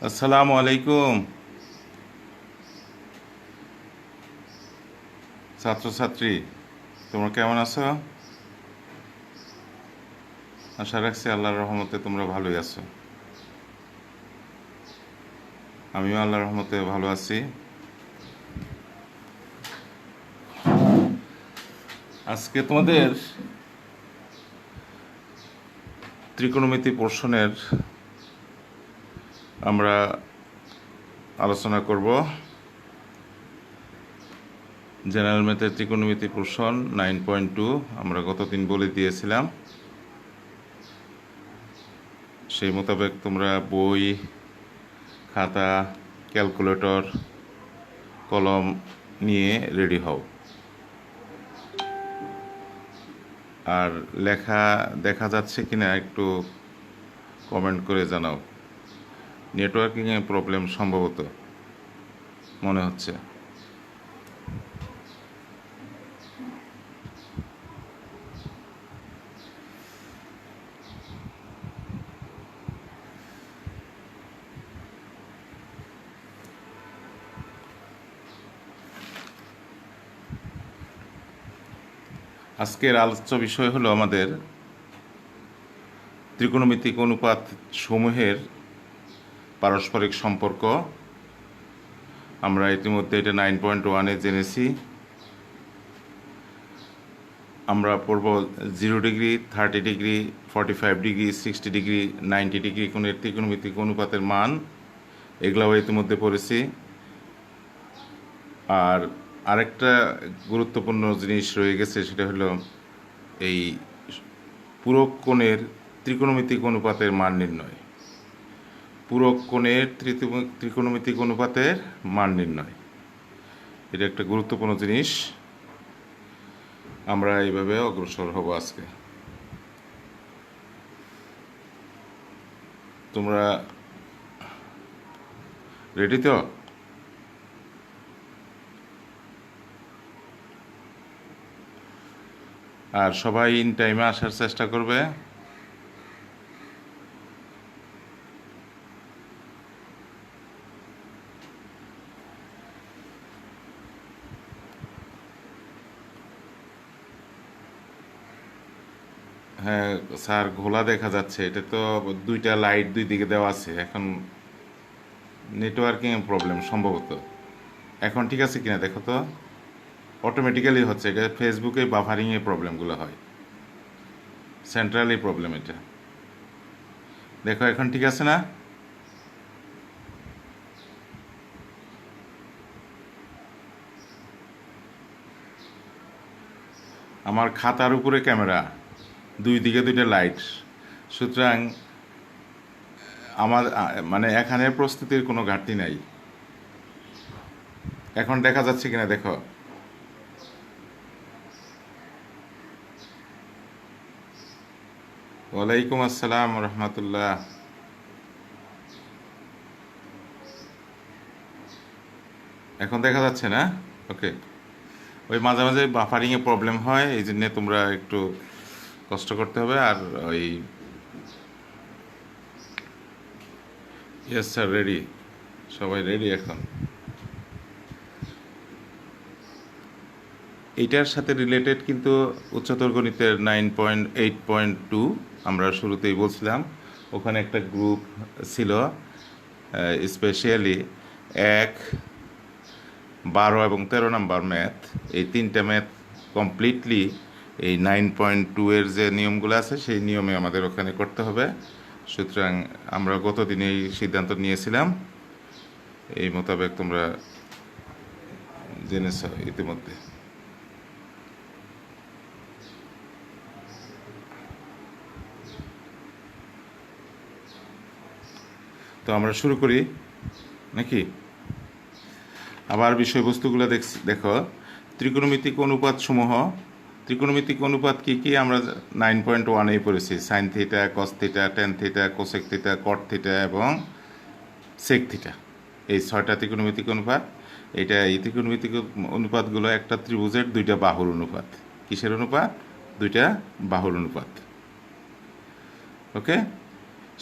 আসসালামু আলাইকুম ছাত্রছাত্রী, তোমরা কেমন আছো? আশা রাখছি আল্লাহর রহমতে তোমরা ভালোই আছো। আমিও আল্লাহর রহমতে ভালো আছি। আজকে তোমাদের ত্রিকোণমিতি পোর্শনের আমরা আলোচনা করব। জেনারেল ম্যাথের ত্রিকোণমিতি পোর্শন 9.2 আমরা গতদিন বলে দিয়েছিলাম। সেই মোতাবেক তোমরা বই, খাতা, ক্যালকুলেটর, কলম নিয়ে রেডি হও। আর লেখা দেখা যাচ্ছে কিনা একটু কমেন্ট করে জানাও। নেটওয়ার্কিংয়ে প্রবলেম সম্ভবত মনে হচ্ছে। আজকের আলোচ্য বিষয় হলো আমাদের ত্রিকোণমিতিক অনুপাত সমূহের পারস্পরিক সম্পর্ক। আমরা ইতিমধ্যে এটা 9.1-এ জেনেছি। আমরা পড়ব 0 degree, 30 degree, 45 degree, 60 degree, 90 degree কোণের ত্রিকোণমিতিক অনুপাতের মান, এগুলাও ইতিমধ্যে পড়েছি। আর আরেকটা গুরুত্বপূর্ণ জিনিস রয়ে গেছে, সেটা হলো এই পূরক কোণের ত্রিকোণমিতিক অনুপাতের মান নির্ণয়। পূরক কোণের ত্রিকোণমিতিক অনুপাতের মান নির্ণয়, এটা একটা গুরুত্বপূর্ণ জিনিস। আমরা এইভাবে অগ্রসর হব আজকে। তোমরা রেডি তো? আর সবাই ইন টাইমে আসার চেষ্টা করবে। হ্যাঁ স্যার, ঘোলা দেখা যাচ্ছে। এটা তো দুইটা লাইট দুই দিকে দেওয়া আছে। এখন নেটওয়ার্কিং প্রবলেম সম্ভবত। এখন ঠিক আছে কিনা দেখো তো। অটোমেটিক্যালি হচ্ছে, এটা ফেসবুকে বাফারিংয়ে প্রবলেমগুলো হয়। সেন্ট্রালি প্রবলেম এটা। দেখো এখন ঠিক আছে না? আমার খাতার উপরে ক্যামেরা, দুই দিকে দুইটা লাইট, সুতরাং আমার মানে এখানে প্রস্তুতির কোনো ঘাটতি নাই। এখন দেখা যাচ্ছে কিনা দেখো। ওয়ালাইকুম আসসালাম রহমতুল্লাহ। এখন দেখা যাচ্ছে না? ওকে। ওই মাঝে মাঝে বাফারিংয়ে প্রবলেম হয়, এই জন্যে তোমরা একটু কষ্ট করতে হবে। আর ওই ইয়েস স্যার, রেডি, সবাই রেডি এখন। এইটার সাথে রিলেটেড কিন্তু উচ্চতর গণিতের 9.8.2 আমরা শুরুতেই বলছিলাম। ওখানে একটা গ্রুপ ছিল, স্পেশালি 1, 12 এবং 13 নাম্বার ম্যাথ। এই তিনটা ম্যাথ কমপ্লিটলি এই 9.2-এর যে নিয়মগুলো আছে সেই নিয়মে আমাদের ওখানে করতে হবে। সুতরাং আমরা গতদিন এই সিদ্ধান্ত নিয়েছিলাম, এই মোতাবেক তোমরা জেনেছ ইতিমধ্যে। তো আমরা শুরু করি নাকি? আবার বিষয়বস্তুগুলো দেখো। ত্রিকোণমিতিক অনুপাত সমূহ। ত্রিকোণমিতিক অনুপাত কি কি আমরা 9.1-এই পড়েছি। Sine theta, cos theta, tan theta, cosec theta, cot theta এবং সেক থিটা, এই 6টা ত্রিকোণমিতিক অনুপাত। এই ত্রিকোণমিতিক অনুপাতগুলো একটা ত্রিভুজের দুইটা বাহুর অনুপাত। কিসের অনুপাত? দুইটা বাহুর অনুপাত। ওকে।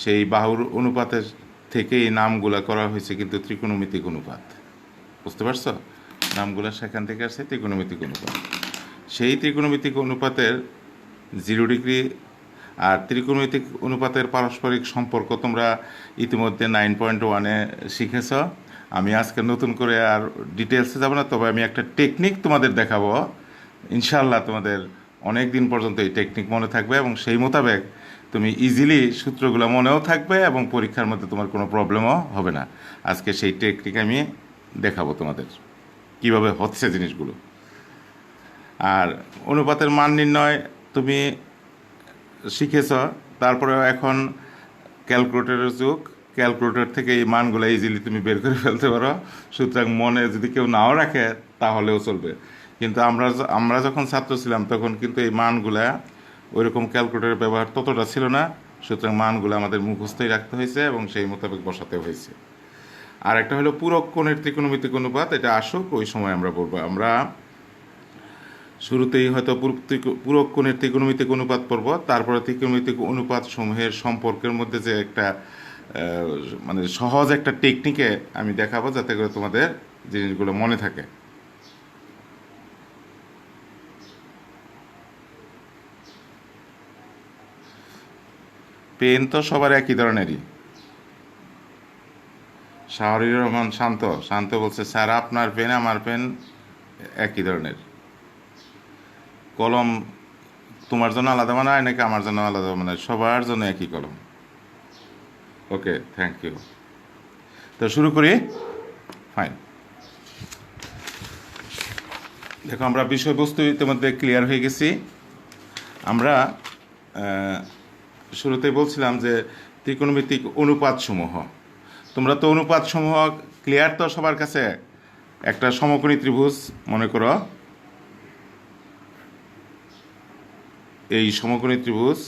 সেই বাহুর অনুপাতের থেকে এই নামগুলা করা হয়েছে কিন্তু ত্রিকোণমিতিক অনুপাত। বুঝতে পারছো? নামগুলা সেখান থেকে আসছে ত্রিকোণমিতিক অনুপাত। সেই ত্রিকোণমিতিক অনুপাতের 0 ডিগ্রি আর ত্রিকোণমিতিক অনুপাতের পারস্পরিক সম্পর্ক তোমরা ইতিমধ্যে 9.1-এ শিখেছ। আমি আজকে নতুন করে আর ডিটেলসে যাব না, তবে আমি একটা টেকনিক তোমাদের দেখাবো। ইনশাআল্লাহ তোমাদের অনেক দিন পর্যন্ত এই টেকনিক মনে থাকবে এবং সেই মোতাবেক তুমি ইজিলি সূত্রগুলো মনেও থাকবে এবং পরীক্ষার মধ্যে তোমার কোনো প্রবলেমও হবে না। আজকে সেই টেকনিক আমি দেখাবো তোমাদের কিভাবে হচ্ছে জিনিসগুলো। আর অনুপাতের মান নির্ণয় তুমি শিখেছ, তারপরে এখন ক্যালকুলেটরের যুগ। ক্যালকুলেটর থেকে এই মানগুলো ইজিলি তুমি বের করে ফেলতে পারো। সুতরাং মনে যদি কেউ নাও রাখে তাহলেও চলবে। কিন্তু আমরা যখন ছাত্র ছিলাম তখন কিন্তু এই মানগুলা ওইরকম ক্যালকুলেটরের ব্যবহার ততটা ছিল না। সুতরাং মানগুলো আমাদের মুখস্থই রাখতে হয়েছে এবং সেই মোতাবেক বসাতে হয়েছে। আর একটা হলো পূরক কোণের ত্রিকোণমিতিক অনুপাত, এটা আসুক ওই সময় আমরা বলবো। আমরা শুরুতেই হয়তো পূরক কোণের ত্রিকোণমিতিক অনুপাত পড়ব, তারপরে ত্রিকোণমিতিক অনুপাত সমূহের সম্পর্কের মধ্যে যে একটা মানে সহজ একটা টেকনিকে আমি দেখাবো, যাতে করে তোমাদের জিনিসগুলো মনে থাকে। পেন তো সবার একই ধরনেরই। শাহরির রহমান শান্ত শান্ত বলছে, স্যার আপনার পেন আমার পেন একই ধরনের। কলম তোমার জন্য আলাদা বানায় নাকি আমার জন্য আলাদা বানায়? সবার জন্য একই কলম। ওকে, থ্যাংক ইউ। তো শুরু করি। ফাইন, দেখো আমরা বিষয়বস্তু ইতিমধ্যে ক্লিয়ার হয়ে গেছি। আমরা শুরুতেই বলছিলাম যে ত্রিকোণমিতিক অনুপাতসমূহ, তোমরা তো অনুপাতসমূহ ক্লিয়ার তো সবার কাছে। একটা সমকোণী ত্রিভুজ মনে করো, এই সমকোণী ত্রিভুজ,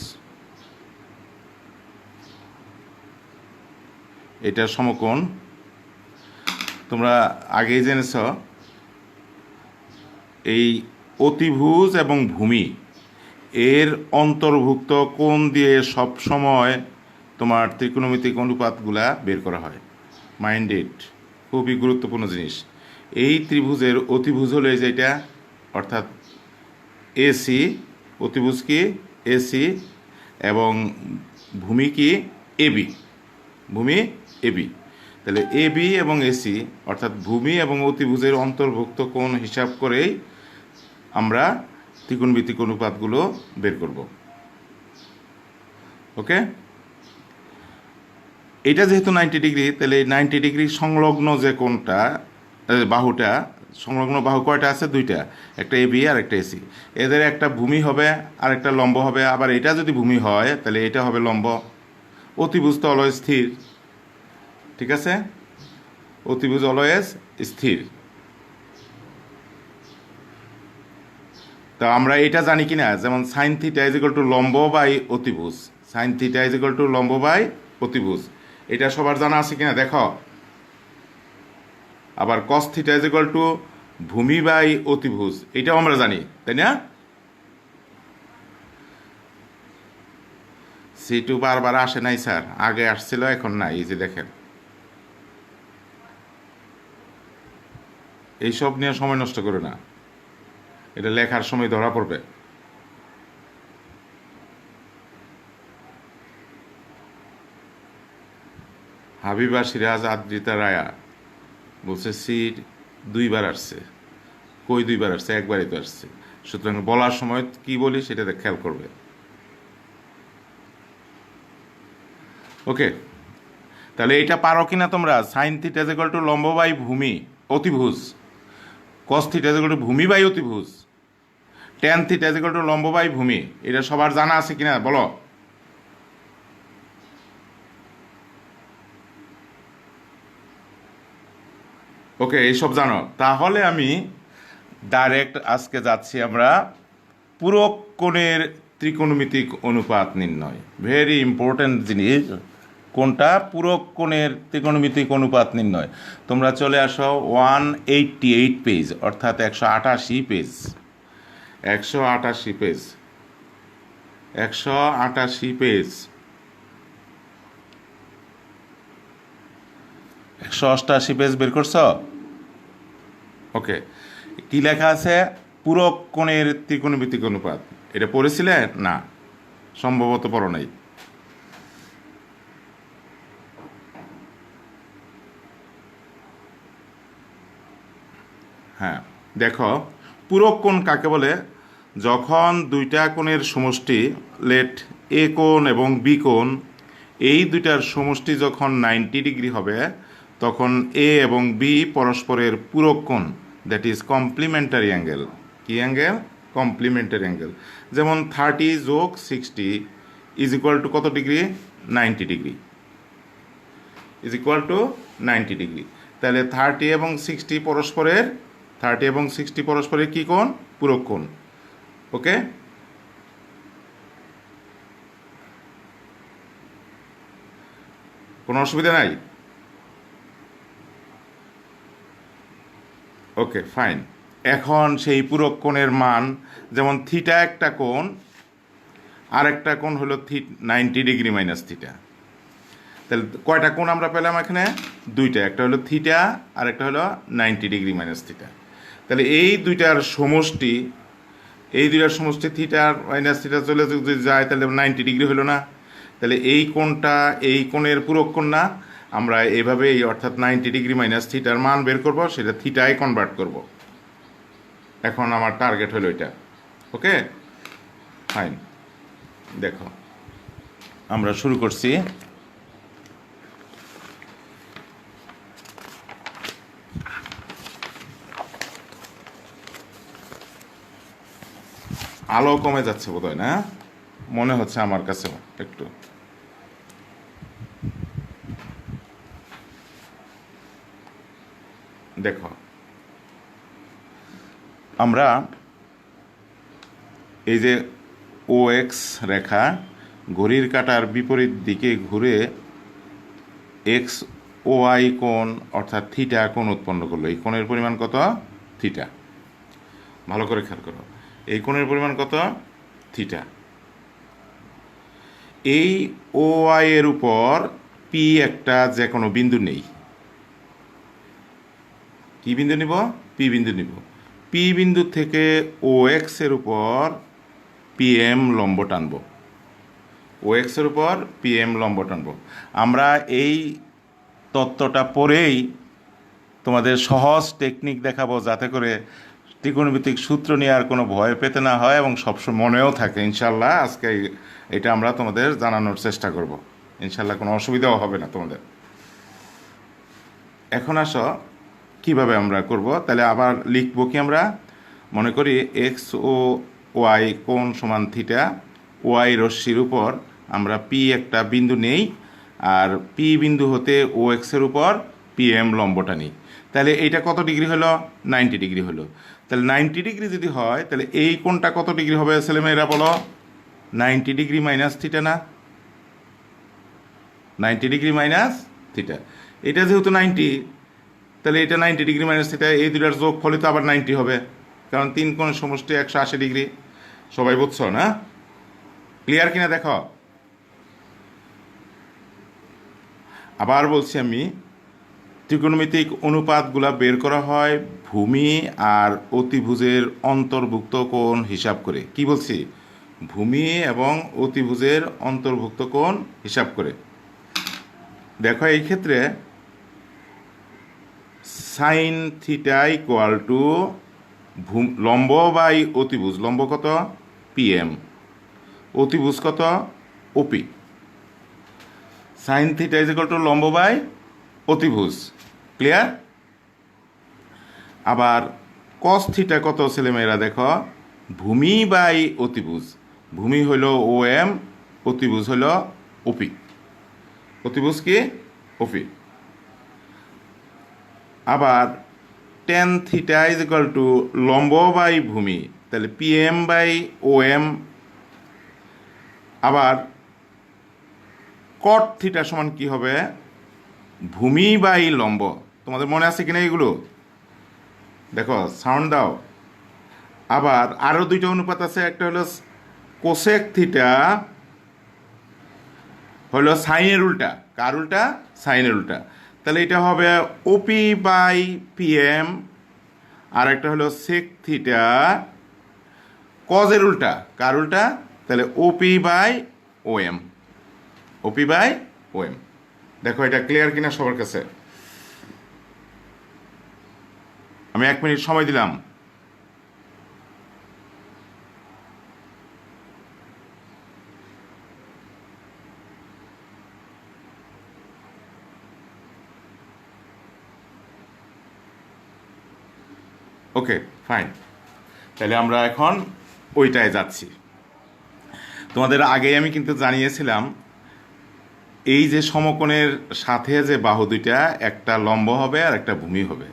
এটা সমকোণ। তোমরা আগেই জেনেছ এই অতিভুজ এবং ভূমি এর অন্তর্ভুক্ত কোণ দিয়ে সব সময় তোমার ত্রিকোণমিতিক অনুপাতগুলা বের করা হয়। মাইন্ড ইট, খুবই গুরুত্বপূর্ণ জিনিস। এই ত্রিভুজের অতিভুজ হলো এই যেটা, অর্থাৎ এসি। অতিভুজ কি? এসি। এবং ভূমি কি? এবি। ভূমি এবি। তাহলে এবি এবং এসি অর্থাৎ ভূমি এবং অতিভুজের অন্তর্ভুক্ত কোণ হিসাব করেই আমরা ত্রিকোণমিতিক অনুপাতগুলো বের করব। ওকে, এটা যেহেতু 90 ডিগ্রি, তাহলে 90 ডিগ্রি সংলগ্ন যে কোণটা, বাহুটা, সংলগ্ন বাহু কয়টা আছে? দুইটা, একটা এবি আর একটা এসি। এদের একটা ভূমি হবে আর একটা লম্ব হবে। আবার এটা যদি ভূমি হয় তাহলে এটা হবে লম্ব। অতিভুজ তো অলওয়েজ স্থির, ঠিক আছে? অতিভুজ অলওয়েজ স্থির। তো আমরা এটা জানি কি না, যেমন sign theta is equal to লম্ব বাই অতিভুজ। Sign theta is equal to লম্ব বাই অতিভুজ, এটা সবার জানা আছে কিনা দেখো। আবার cos theta is equal two ভূমি বাই অতিভুজ, এটাও আমরা জানি, তাই না? C2 বারবার আসে নাই স্যার, আগে আসছিল এখন না। এই যে দেখেন, এইসব নিয়ে সময় নষ্ট করে না, এটা লেখার সময় ধরা পড়বে। হাবিবা সিরাজ আদ্রিতা রায়া বলছে সি 2বার আসছে। কই 2বার আসছে? একবারই তো আসছে। সুতরাং বলার সময় কি বলি সেটা খেয়াল করবে। ওকে, তাহলে এটা পারো কিনা তোমরা? Sign theta is equal to লম্ব বাই ভূমি অতিভুজ, কস থিটা ইজ ইকুয়াল টু ভূমি বাই অতিভুজ, tan theta is equal to লম্ব বাই ভূমি। এটা সবার জানা আছে কিনা বলো? ওকে, এইসব জানো। তাহলে আমি ডাইরেক্ট আজকে যাচ্ছি আমরা পূরক কোণের ত্রিকোণমিতিক অনুপাত নির্ণয়। ভেরি ইম্পর্ট্যান্ট জিনিস কোনটা? পূরক কোণের ত্রিকোণমিতিক অনুপাত নির্ণয়। তোমরা চলে আসো 188 পেজ, অর্থাৎ 188 পেজ। 188 page, 188 page. 188 পেজ বের করছ? ওকে, কি লেখা আছে? পূরক কোণের ত্রিকোণমিতিক অনুপাত। এটা পড়েছিলে? না, সম্ভবত পড়ো নাই। হ্যাঁ, দেখো, পূরক কোণ কাকে বলে? যখন দুইটা কোণের সমষ্টি, লেট এ কোণ এবং বি কোণ, এই দুইটার সমষ্টি যখন 90 ডিগ্রি হবে, তখন এ এবং বি পরস্পরের পূরক কোণ, দ্যাট ইজ কমপ্লিমেন্টারি অ্যাঙ্গেল। কি অ্যাঙ্গেল? Complimentary angle. যেমন 30 যোগ 60 ইজ ইকুয়াল টু কত degree? 90 degree. Is equal two 90 degree. তাহলে 30 এবং 60 পরস্পরের কি কোণ? পূরক কোণ। ওকে, কোনো অসুবিধা নাই? ওকে, ফাইন। এখন সেই পূরক কোণের মান, যেমন থিটা একটা কোণ, আর একটা কোণ হলো 90 ডিগ্রি মাইনাস থিটা। তাহলে কয়টা কোণ আমরা পেলাম এখানে? দুইটা, একটা হলো থিটা আর একটা হলো 90 ডিগ্রি মাইনাস থিটা। তাহলে এই দুইটার সমষ্টি, থিটা মাইনাস থিটা চলে যদি যায় তাহলে 90 ডিগ্রি হলো না? তাহলে এই কোণটা এই কোণের পূরক কোণ না? আমরা এইভাবে, অর্থাৎ 90 ডিগ্রি মাইনাস থিটার মান বের করব, সেটা থিটায় কনভার্ট করব। এখন আমার টার্গেট হলো এটা। ওকে, ফাইন। দেখো, আমরা শুরু করছি। আলো কমে যাচ্ছে বোধহয়, না? মনে হচ্ছে আমার কাছেও একটু। দেখো, আমরা এই যে ও এক্স রেখা ঘড়ির কাঁটার বিপরীত দিকে ঘুরে এক্স ও আই কোণ অর্থাৎ থিটা কোণ উৎপন্ন করলো। এই কোণের পরিমাণ কত? থিটা। ভালো করে খেয়াল করো, এই কোণের পরিমাণ কত? থিটা। এই ও আই এর উপর পি একটা যে কোনো বিন্দু নেই। কি বিন্দু নিব? পি বিন্দু নিব। পি বিন্দু থেকে ও এক্স এর উপর পি এম লম্ব টানব। ও এক্স এর উপর পি এম লম্ব টানব। আমরা এই তত্ত্বটা পরেই তোমাদের সহজ টেকনিক দেখাবো, যাতে করে ত্রিকোণমিতিক সূত্র নিয়ে আর কোনো ভয় পেতে না হয় এবং সবসময় মনেও থাকে। ইনশাল্লাহ আজকে এটা আমরা তোমাদের জানানোর চেষ্টা করব। ইনশাল্লাহ কোনো অসুবিধাও হবে না তোমাদের। এখন আসো কিভাবে আমরা করব। তাহলে আবার লিখবো কি? আমরা মনে করি এক্স ও ওয়াই কোণ সমান থিটা। ওয়াই রশ্মির উপর আমরা পি একটা বিন্দু নেই, আর পি বিন্দু হতে ও এক্সের উপর পি এম লম্বটা নিই। তাহলে এইটা কত ডিগ্রি হলো? 90 ডিগ্রি হলো। তাহলে 90 ডিগ্রি যদি হয়, তাহলে এই কোণটা কত ডিগ্রি হবে ছেলেমেয়েরা বলো? 90 ডিগ্রি মাইনাস থিটা না? 90 ডিগ্রি মাইনাস থিটা। এটা যেহেতু 90, তাহলে এটা 90 ডিগ্রি মাইনাস থিটা, এই দুটার যোগ ফলে তো আবার 90 হবে, কারণ তিন কোণের সমষ্টি 180 ডিগ্রি। সবাই বুঝছো না? ক্লিয়ার কিনা দেখো। আবার বলছি আমি, ত্রিকোণমিতিক অনুপাতগুলা বের করা হয় ভূমি আর অতিভুজের অন্তর্ভুক্ত কোণ হিসাব করে। কি বলছি? ভূমি এবং অতিভুজের অন্তর্ভুক্ত কোণ হিসাব করে। দেখো, এই ক্ষেত্রে সাইন থিটা ইকুয়াল টু লম্ব বাই অতিভুজ। লম্ব কত? P M. অতিভুজ কত? OP. Sine theta is equal to লম্ব বাই অতিভুজ। ক্লিয়ার? আবার কস থিটা কত ছেলেমেয়েরা দেখো? ভূমি বাই অতিভুজ। ভূমি হইল ও এম, অতিভুজ হইল ওপি। অতিভুজ কি? ওপি। আবার tan theta is equal to লম্ব বাই ভূমি, তাহলে P M by O M. আবার কট থিটা সমান কি হবে? ভূমি বাই লম্ব। তোমাদের মনে আছে কিনা এগুলো? দেখো, সাউন্ড দাও। আবার আরও দুইটা অনুপাত আছে, একটা হলো কোসেক থিটা হলো সাইনের উল্টা। কার উল্টা? সাইনের উল্টা। তাহলে এটা হবে ওপি বাই পিএম, আর একটা হলো সেক থিটা কজের উল্টা, কার উল্টা, তাহলে OP by OM, OP by OM. দেখো এটা ক্লিয়ার কিনা সবার কাছে? আমি 1 মিনিট সময় দিলাম। ওকে, ফাইন। তাহলে আমরা এখন ওইটায় যাচ্ছি। তোমাদের আগেই আমি কিন্তু জানিয়েছিলাম এই যে সমকোণের সাথে যে বাহু দুইটা, একটা লম্ব হবে আর একটা ভূমি হবে।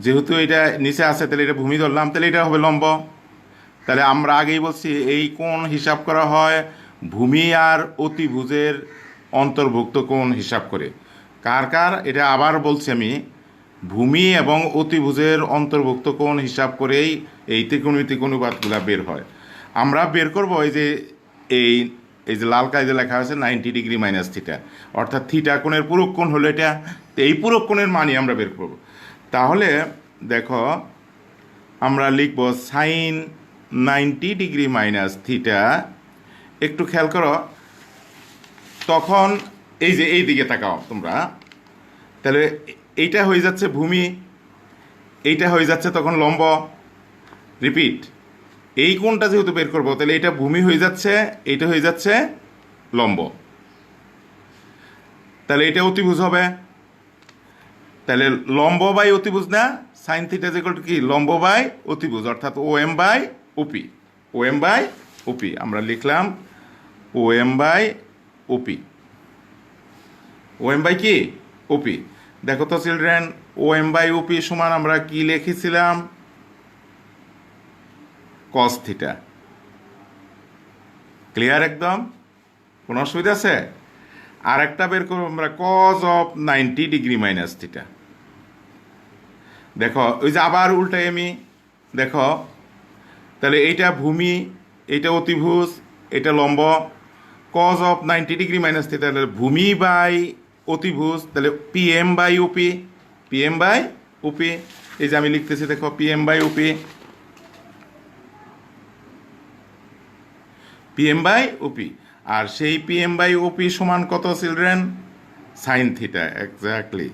যেহেতু এটা নিচে আছে তাহলে এটা ভূমি ধরলাম, তাহলে এটা হবে লম্ব। তাহলে আমরা আগেই বলছি এই কোণ হিসাব করা হয় ভূমি আর অতিভুজের অন্তর্ভুক্ত কোণ হিসাব করে। কার কার, এটা আবার বলছি আমি, ভূমি এবং অতিভুজের অন্তর্ভুক্ত কোণ হিসাব করেই এই ত্রিকোণমিতিক অনুপাতগুলো বের হয়। আমরা বের করব এই এই যে লাল কাজে লেখা আছে 90 ডিগ্রি মাইনাস থিটা, অর্থাৎ থিটা কোণের পূরক কোণ হলো এটা। তো এই পূরক কোণের মানই আমরা বের করব। তাহলে দেখো আমরা লিখব সাইন 90 ডিগ্রি মাইনাস থিটা। একটু খেয়াল করো, তখন এই যে এই দিকে তাকাও তোমরা, তাহলে এইটা হয়ে যাচ্ছে ভূমি, এইটা হয়ে যাচ্ছে তখন লম্ব। রিপিট, এই কোণটা যেহেতু বের করবো তাহলে এটা ভূমি হয়ে যাচ্ছে, এইটা হয়ে যাচ্ছে লম্ব, তাহলে এটা অতিভুজ হবে। তাহলে লম্ব বাই অতিভুজ না, সাইন থিটা ইকুয়াল টু কি, লম্ব বাই অতিভুজ, অর্থাৎ O M by OP, O M by OP. আমরা লিখলাম O M by OP, O M by কি, ওপি। দেখো তো children, O M by OP সমান আমরা কি লিখেছিলাম, কস থিটা। ক্লিয়ার একদম? কোনো অসুবিধা আছে? আর একটা বের করবো আমরা cos of 90 degree minus theta. দেখো ওই যে আবার উল্টাই আমি, দেখো তাহলে এইটা ভূমি, এইটা অতিভুজ, এটা লম্ব। Cos of 90 degree minus theta, তাহলে ভূমি বাই অতিভুজ, তাহলে PM by OP, PM by OP. এই যে আমি লিখতেছি দেখো PM by OP, PM by OP. আর সেই পিএম বাই ওপি সমান কত children, sine theta. Exactly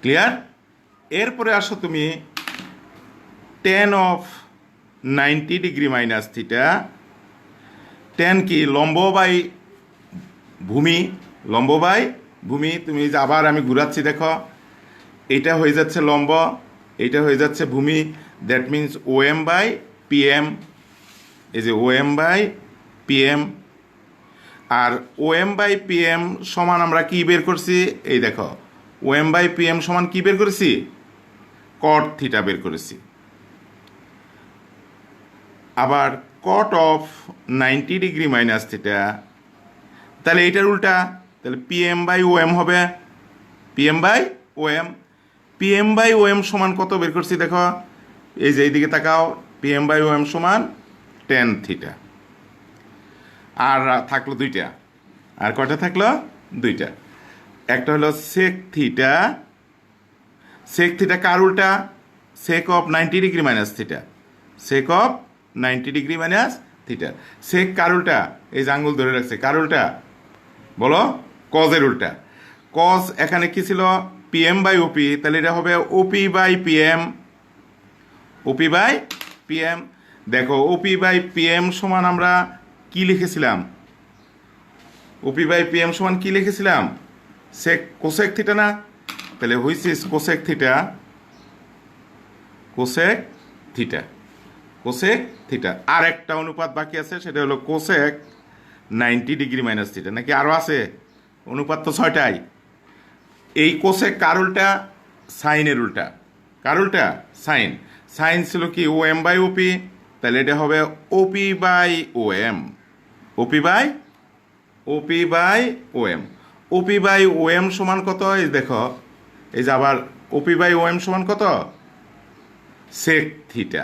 clear? এরপরে আসো তুমি tan of 90 degree minus theta. Tan কি, লম্ব বাই ভূমি, লম্ব বাই ভূমি। তুমি যে আবার আমি ঘুরাচ্ছি দেখো, এটা হয়ে যাচ্ছে লম্ব, এইটা হয়ে যাচ্ছে ভূমি। That means O M by PM, এই যে ও এম বাই পিএম। আর ও এম বাই পিএম সমান আমরা কি বের করছি, এই দেখো ও এম বাই পিএম সমান কি বের করেছি, কট থিটা বের করেছি। আবার cot of 90 degree minus theta, তাহলে এইটার উল্টা, তাহলে পিএম বাই ও এম হবে, PM by O M. PM by O M সমান কত বের করছি দেখো, এই যে এইদিকে তাকাও, পিএম বাই ও এম সমান টেন থিটা। আর থাকলো দুইটা, আর কয়টা থাকলো, দুইটা। একটা হলো সেক থিটা, সেক থিটা কার উল্টা, sec of 90 degree minus theta, sec of 90 degree minus theta. Sec কার উল্টা, এই যে আঙ্গুল ধরে রাখছে, কার উল্টা বলো, কজের উল্টা। কজ এখানে কি ছিল, পিএম বাই ওপি, তাহলে এটা হবে OP by PM, OP by PM. দেখো ওপি বাই পিএম সমান আমরা কি লিখেছিলাম, ওপি বাই পিএম সমান কি লিখেছিলাম, সেক কোসেক থিটা না। তাহলে which cosec theta, cosec theta, cosec theta. আর একটা অনুপাত বাকি আছে, সেটা হলো কোসেক 90 ডিগ্রি মাইনাস থিটা। নাকি আরও আছে? অনুপাত তো 6টাই। এই কোসেক কার উল্টা, সাইনের উল্টা। কার উল্টা, সাইন। সাইন ছিল কি ও এম বাই ওপি, তাহলে এটা হবে OP by O M, OP by, OP by O M. OP by O M সমান কত, এই দেখো এই যে আবার ওপি বাই ও এম সমান কত, sec theta.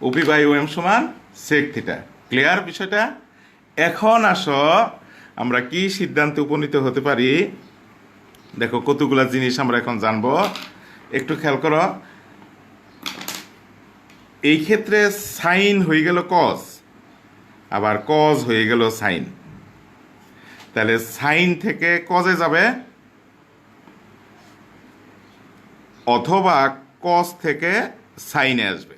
OP by O M সমান সেক থিটা। ক্লিয়ার বিষয়টা? এখন আসো আমরা কি সিদ্ধান্তে উপনীত হতে পারি, দেখো কতগুলা জিনিস আমরা এখন জানবো, একটু খেয়াল করো। এই ক্ষেত্রে সাইন হয়ে গেল কজ, আবার কজ হয়ে গেল সাইন। তাহলে সাইন থেকে কজে যাবে, অথবা কজ থেকে সাইনে আসবে।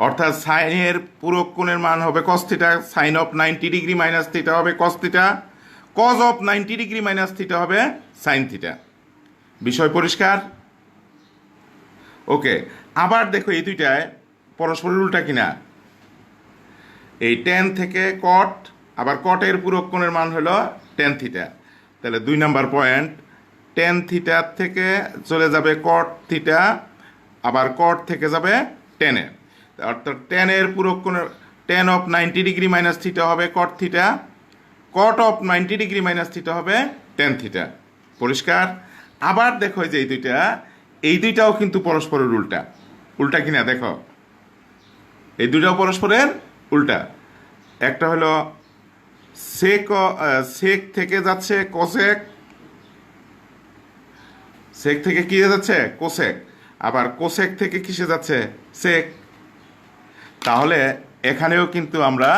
অর্থাৎ সাইনের পূরক কোণের মান হবে cos theta, sine of 90 degree minus theta হবে cos theta, cos of 90 degree minus theta হবে সাইন থিটা। বিষয় পরিষ্কার? ওকে। আবার দেখো এই দুইটায় পরস্পরের উল্টা কিনা। এই টেন থেকে কট, আবার কটের পূরক কোণের মান হলো টেন থিটা। তাহলে 2 নাম্বার পয়েন্ট, টেন থিটার থেকে চলে যাবে কট থিটা, আবার কট থেকে যাবে টেনে। অর্থাৎ টেনের পূরক কোণের tan of 90 degree minus theta হবে cot theta, cot of 90 degree minus theta হবে টেন থিটা। পরিষ্কার? আবার দেখো যে এই দুইটাও কিন্তু পরস্পরের উল্টা। উল্টা কিনা দেখো, এই দুইটাও পরস্পরের উল্টা। একটা হলো সেক থেকে যাচ্ছে কোসেক, সেক থেকে কি যাচ্ছে কোসেক, আবার কোসেক থেকে কিসে যাচ্ছে সেক। তাহলে এখানেও কিন্তু আমরা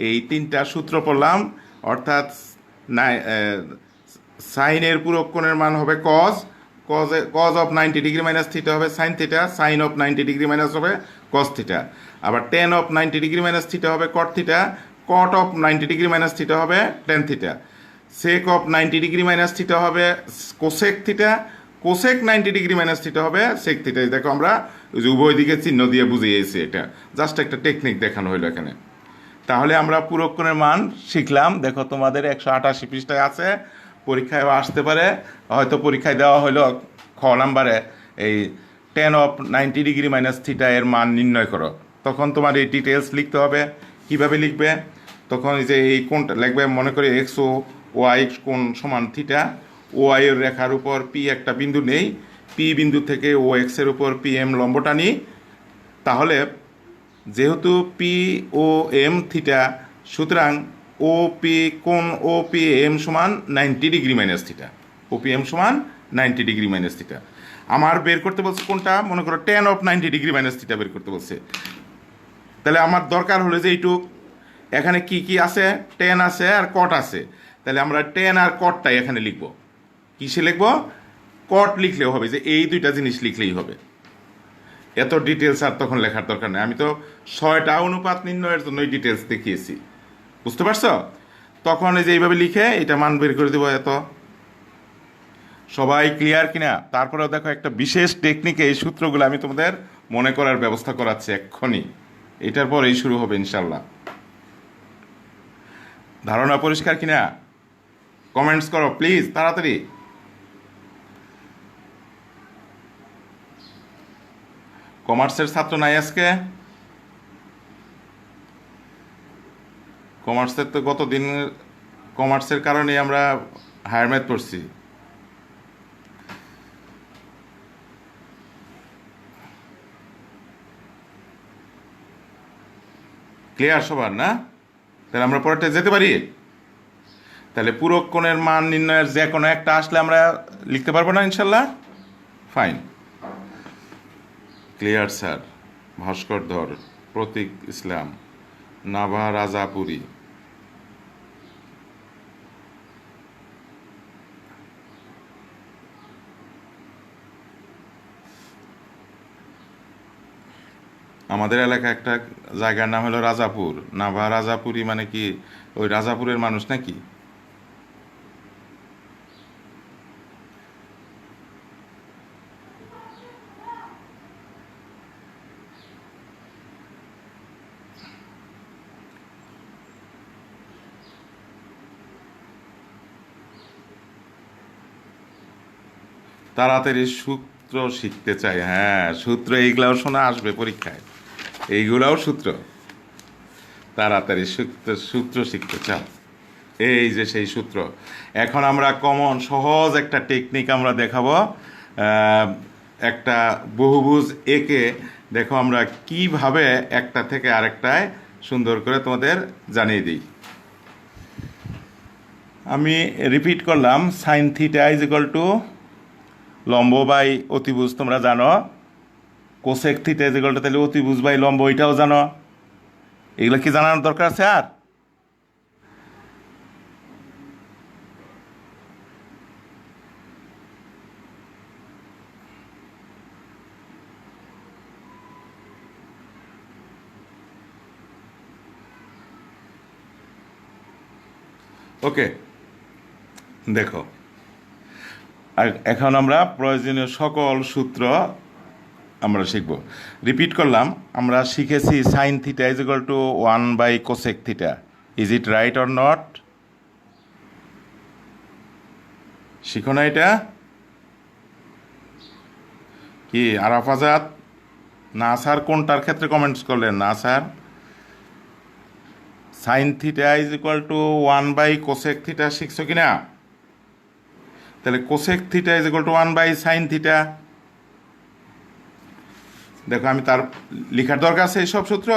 এই 3টা সূত্র পড়লাম। অর্থাৎ সাইনের পূরক কোণের মান হবে cos, cos of 90 degree minus theta হবে sine theta, sine of 90 degree minus হবে কজ থিটা, আবার tan of 90 degree minus theta হবে cot theta, cot of 90 degree minus theta হবে tan theta, sec of 90 degree minus theta হবে cosec theta, cosec 90 degree minus theta হবে sec theta. দেখো আমরা ওই যে উভয় দিকে চিহ্ন দিয়ে বুঝিয়েছি, এটা জাস্ট একটা টেকনিক দেখানো হলো এখানে। তাহলে আমরা পূরক কোণের মান শিখলাম। দেখো তোমাদের 188 পৃষ্ঠায় আছে, পরীক্ষায় আসতে পারে, হয়তো পরীক্ষায় দেওয়া হলো খ নাম্বারে এই ten of 90 degree minus theta এর মান নির্ণয় করো। তখন তোমার এই ডিটেলস লিখতে হবে। কিভাবে লিখবে? তখন এই যে এই কোণটা লিখবে, মনে করি এক্স ও ওয়াই কোণ সমান থিটা, ওয়াই এর রেখার উপর পি একটা বিন্দু নেই, পি বিন্দু থেকে ও এক্সের উপর পি এম লম্ব টানি। তাহলে যেহেতু পি ও এম থিটা, সুতরাং ও পি কোণ ও পি এম সমান 90 degree minus theta, O P M সমান 90 ডিগ্রি মাইনাস থিটা। আমার বের করতে বলছে কোনটা, মনে করো ten of 90 degree minus theta বের করতে বলছে। তাহলে আমার দরকার হলো যে এইটুক, এখানে কি কি আছে, টেন আছে আর কট আছে। তাহলে আমরা টেন আর কটটাই এখানে লিখব। কিসে লিখব? কট লিখলেও হবে, যে এই দুইটা জিনিস লিখলেই হবে। এত ডিটেলস আর তখন লেখার দরকার নেই। আমি তো 6টা অনুপাত নির্ণয়ের জন্য ডিটেলস দেখিয়েছি, বুঝতে পারছো? তখন এই যে এইভাবে লিখে এটা মান বের করে দেবো। এত সবাই ক্লিয়ার কিনা? তারপরেও দেখো একটা বিশেষ টেকনিকে এই সূত্রগুলো আমি তোমাদের মনে করার ব্যবস্থা করাচ্ছি এক্ষুনি। এটার পরেই শুরু হবে ইনশাল্লাহ। ধারণা পরিষ্কার কিনা? কমেন্টস করো প্লিজ তাড়াতাড়ি। কমার্সের ছাত্র নাই আজকে? কমার্সের তো গতদিন কমার্সের কারণে আমরা হায়ার ম্যাথ পড়ছি। ক্লিয়ার সবার না? তাহলে আমরা পরেরটা যেতে পারি। তাহলে পূরক কোণের মান নির্ণয়ের যে কোনো একটা আসলে আমরা লিখতে পারবো না ইনশাল্লাহ? ফাইন। Clear sir. ভাস্কর ধর, প্রতীক ইসলাম, নাভা রাজাপুরী। আমাদের এলাকায় একটা জায়গার নাম হলো রাজাপুর। নাভা রাজাপুরী মানে কি ওই রাজাপুরের মানুষ নাকি? তাড়াতাড়ি সূত্র শিখতে চাই। হ্যাঁ, সূত্র এইগুলাও শোনা আসবে পরীক্ষায়, এইগুলাও সূত্র। তাড়াতাড়ি সূত্র শিখতে চাও। এই যে সেই সূত্র। এখন আমরা কমন সহজ একটা টেকনিক আমরা দেখাবো। একটা বহুভুজ একে দেখো আমরা কিভাবে একটা থেকে আরেকটায় সুন্দর করে তোমাদের জানিয়ে দিই। আমি রিপিট করলাম, sign theta is equal to লম্ব বাই অতিভুজ তোমরা জানো, cosec theta is equal two তাহলে অতিভুজ বাই লম্ব, এটাও জানো। এগুলো কি জানার দরকার আছে আর? ওকে, দেখো আর এখন আমরা প্রয়োজনীয় সকল সূত্র আমরা শিখব। রিপিট করলাম, আমরা শিখেছি sine theta is equal to 1/কোসেক theta. Is it right or not? শিখো না এটা? কি আরাফ আজাদ, না স্যার কোনটার ক্ষেত্রে কমেন্টস করলেন? না sir, sine theta is equal to 1/কোসেক theta শিখছো কি না? তাহলে cosec theta is equal to 1/সাইন theta. দেখো আমি তার লেখার দরকার আছে এইসব সূত্র?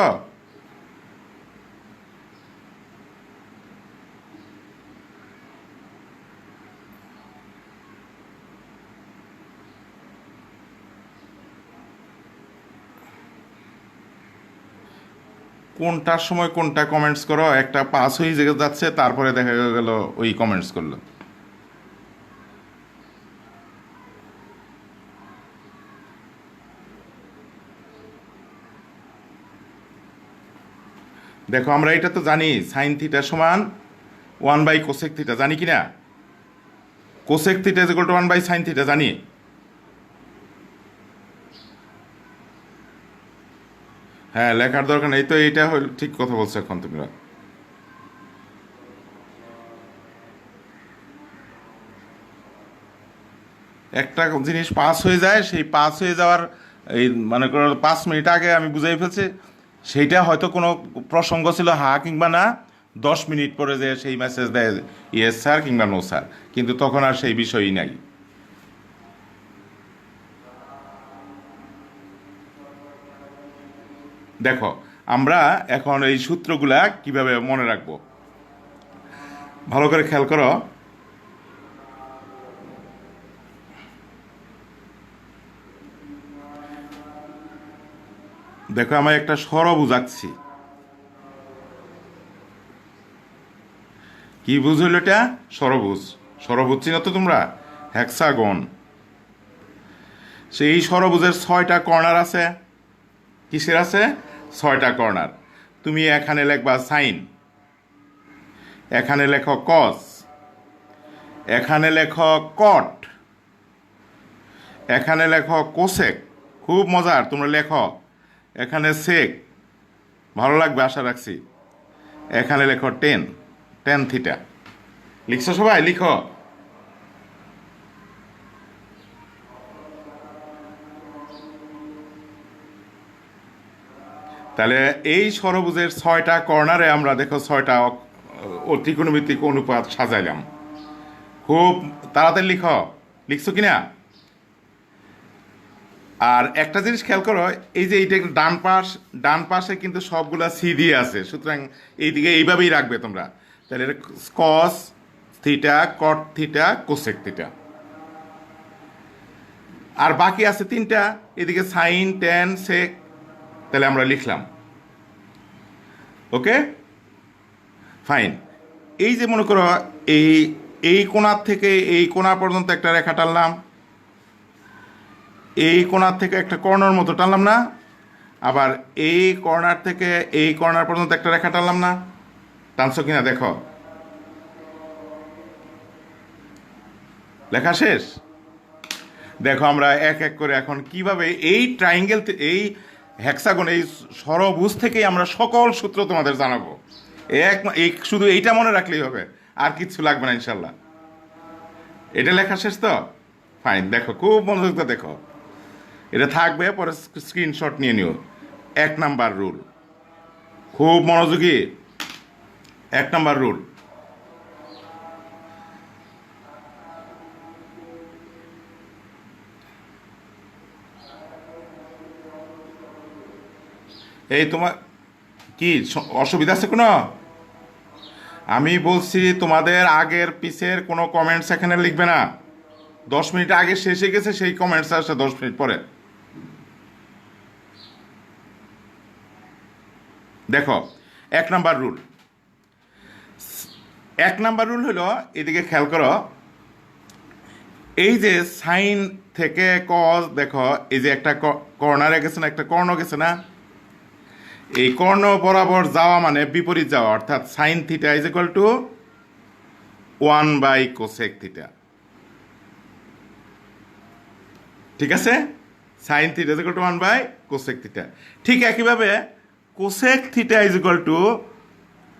কোনটার সময় কোনটা কমেন্টস করো, একটা পাস হয়ে যাচ্ছে তারপরে দেখা গেল ওই কমেন্টস করলো। দেখো আমরা এটা তো জানি, সাইন থিটা সমান 1/কোসেক থিটা, জানি কি না? Cosec theta is equal to 1/সাইন theta জানি। হ্যাঁ, লেখার দরকার নেই তো, এইটা হল ঠিক কথা বলছো এখন তোমরা। একটা জিনিস পাস হয়ে যায়, সেই পাস হয়ে যাওয়ার এই মনে করো 5 মিনিট আগে আমি বুঝাই ফেলছি, সেইটা হয়তো কোনো প্রসঙ্গ ছিল হা কিংবা না, 10 মিনিট পরে যে সেই মেসেজ দেয় ইয়েস স্যার কিংবা নো স্যার, কিন্তু তখন আর সেই বিষয়ই নাই। দেখো আমরা এখন এই সূত্রগুলা কিভাবে মনে রাখবো, ভালো করে খেয়াল করো। দেখো আমি একটা ষড়ভুজ আঁকছি। কি বুঝ হইল এটা? ষড়ভুজ। ষড়ভুজ চিনো তো তোমরা? হেক্সাগন। সেই ষড়ভুজের 6টা কর্নার আছে। কিসের আছে? 6টা কর্নার। তুমি এখানে লিখবা সাইন, এখানে লেখো কস, এখানে লেখো কট, এখানে লেখো কোসেক, খুব মজার, তোমরা লেখো। এখানে সেক, ভালো লাগবে আশা রাখছি। এখানে লেখো টেন, টেন থিটা। লিখছো সবাই? লিখো। তাহলে এই ষড়ভুজের 6টা কর্নারে আমরা দেখো 6টা ত্রিকোণমিতিক অনুপাত সাজাইলাম। খুব তাড়াতাড়ি লিখো। লিখছো কিনা? আর একটা জিনিস খেয়াল করো, এই যে এইটা ডান পাশে কিন্তু সবগুলা সি দিয়ে আছে, সুতরাং এইদিকে এইভাবেই রাখবে তোমরা। তাহলে cos theta, cot theta, cosec theta. আর বাকি আছে 3টা, এদিকে সাইন, ট্যান, সেক। তাহলে আমরা লিখলাম। ওকে, ফাইন। এই যে মনে করো এই এই কোণার থেকে এই কোণা পর্যন্ত একটা রেখা টানলাম, এই কোণার থেকে একটা কর্নার মতো টানলাম না? আবার এই কর্নার থেকে এই কর্নার পর্যন্ত একটা রেখা টানলাম না? টানছো কিনা দেখো। লেখা শেষ? দেখো আমরা এক এক করে এখন কিভাবে এই ট্রাইঙ্গেল, এই হেক্সাগন, এই ষড়ভুজ থেকেই আমরা সকল সূত্র তোমাদের জানাবো। এই শুধু এইটা মনে রাখলেই হবে, আর কিচ্ছু লাগবে না ইনশাল্লাহ। এটা লেখা শেষ তো? ফাইন। দেখো খুব মনোযোগ দিয়ে দেখো, এটা থাকবে, পরে স্ক্রিনশট নিয়ে নিও। 1 নাম্বার রুল, খুব মনোযোগী। 1 নাম্বার রুল, এই তোমার কি অসুবিধা আছে কোনো? আমি বলছি তোমাদের আগের পিসের কোনো কমেন্টস এখানে লিখবে না। 10 মিনিট আগে শেষ হয়ে গেছে, সেই কমেন্টস আসছে 10 মিনিট পরে। দেখো, 1 নাম্বার রুল, 1 নাম্বার রুল হলো, এদিকে খেয়াল করো, এই যে সাইন থেকে কজ, দেখো এই যে একটা কর্নারে গেছে না, একটা কর্ণ গেছে না, এই কর্ণ বরাবর যাওয়া মানে বিপরীত যাওয়া, অর্থাৎ sine theta is equal to 1/কোসেক theta. ঠিক আছে, sine theta is equal to 1/কোসেক theta. ঠিক একইভাবে cosec theta is equal to,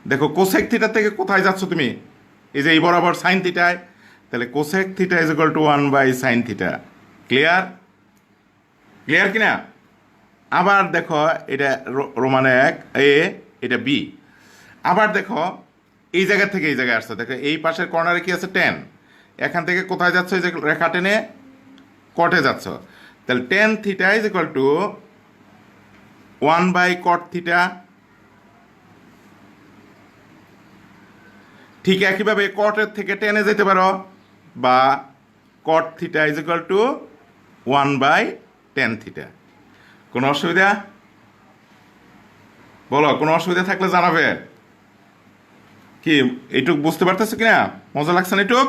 দেখো কোসেক থিটা থেকে কোথায় যাচ্ছ তুমি, এই যে এই বরাবর সাইন থিটায়, তাহলে cosec theta is equal to 1/সাইন theta. Clear? Clear কিনা? আবার দেখো, এটা রোমানে 1 এ, এটা বি। আবার দেখো এই জায়গা থেকে এই জায়গায় আসছে, দেখো এই পাশের কর্নারে কি আছে, 10। এখান থেকে কোথায় যাচ্ছ, এই যে রেখা টেনে কটে যাচ্ছ, তাহলে tan theta is equal to one by cot theta. ঠিক একইভাবে কটের থেকে টেনে যেতে পারো, বা cot theta is equal to 1/10 theta. কোনো অসুবিধা? বলো, কোনো অসুবিধা থাকলে জানাবে। কি এইটুক বুঝতে পারতেছো কিনা? মজা লাগছে না এইটুক?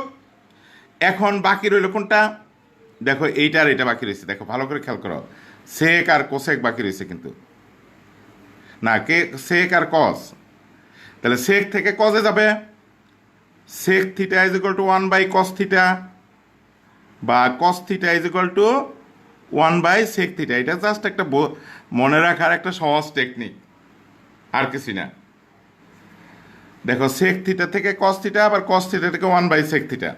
এখন বাকি রইল কোনটা? দেখো এইটা আর এটা বাকি রয়েছে, দেখো ভালো করে খেয়াল করো, সেক আর কোসেক বাকি রয়েছে কিন্তু, না কে সেক আর কস। তাহলে সেক থেকে কজে যাবে, sec theta is equal to one by cos theta, বা cos theta is equal to one by sec theta. এটা জাস্ট একটা মনে রাখার একটা সহজ টেকনিক, আর কিছু না। দেখো সেক থিটা থেকে কস থিটা, আবার কস থিটা থেকে 1/সেক থিটা।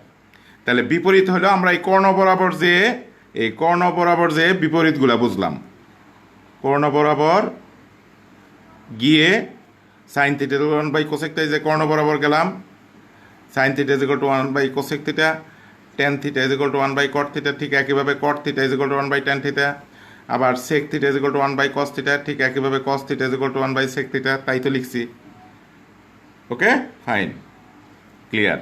তাহলে বিপরীত হলো, আমরা এই কর্ণ বরাবর যে, এই কর্ণ বরাবর যে বিপরীতগুলা বুঝলাম, কর্ণ বরাবর গিয়ে সাইন থিটা 1/কোসেক থিটা, যে কর্ণ বরাবর গেলাম, sine theta is equal to 1/কোসেক theta, tan theta is equal to one by cot theta. ঠিক একইভাবে cot theta is equal to one by tan theta, আবার sec theta is equal to one by cos theta. ঠিক একইভাবে cos theta is equal to one by sec theta. তাই তো লিখছি। Okay, fine, clear.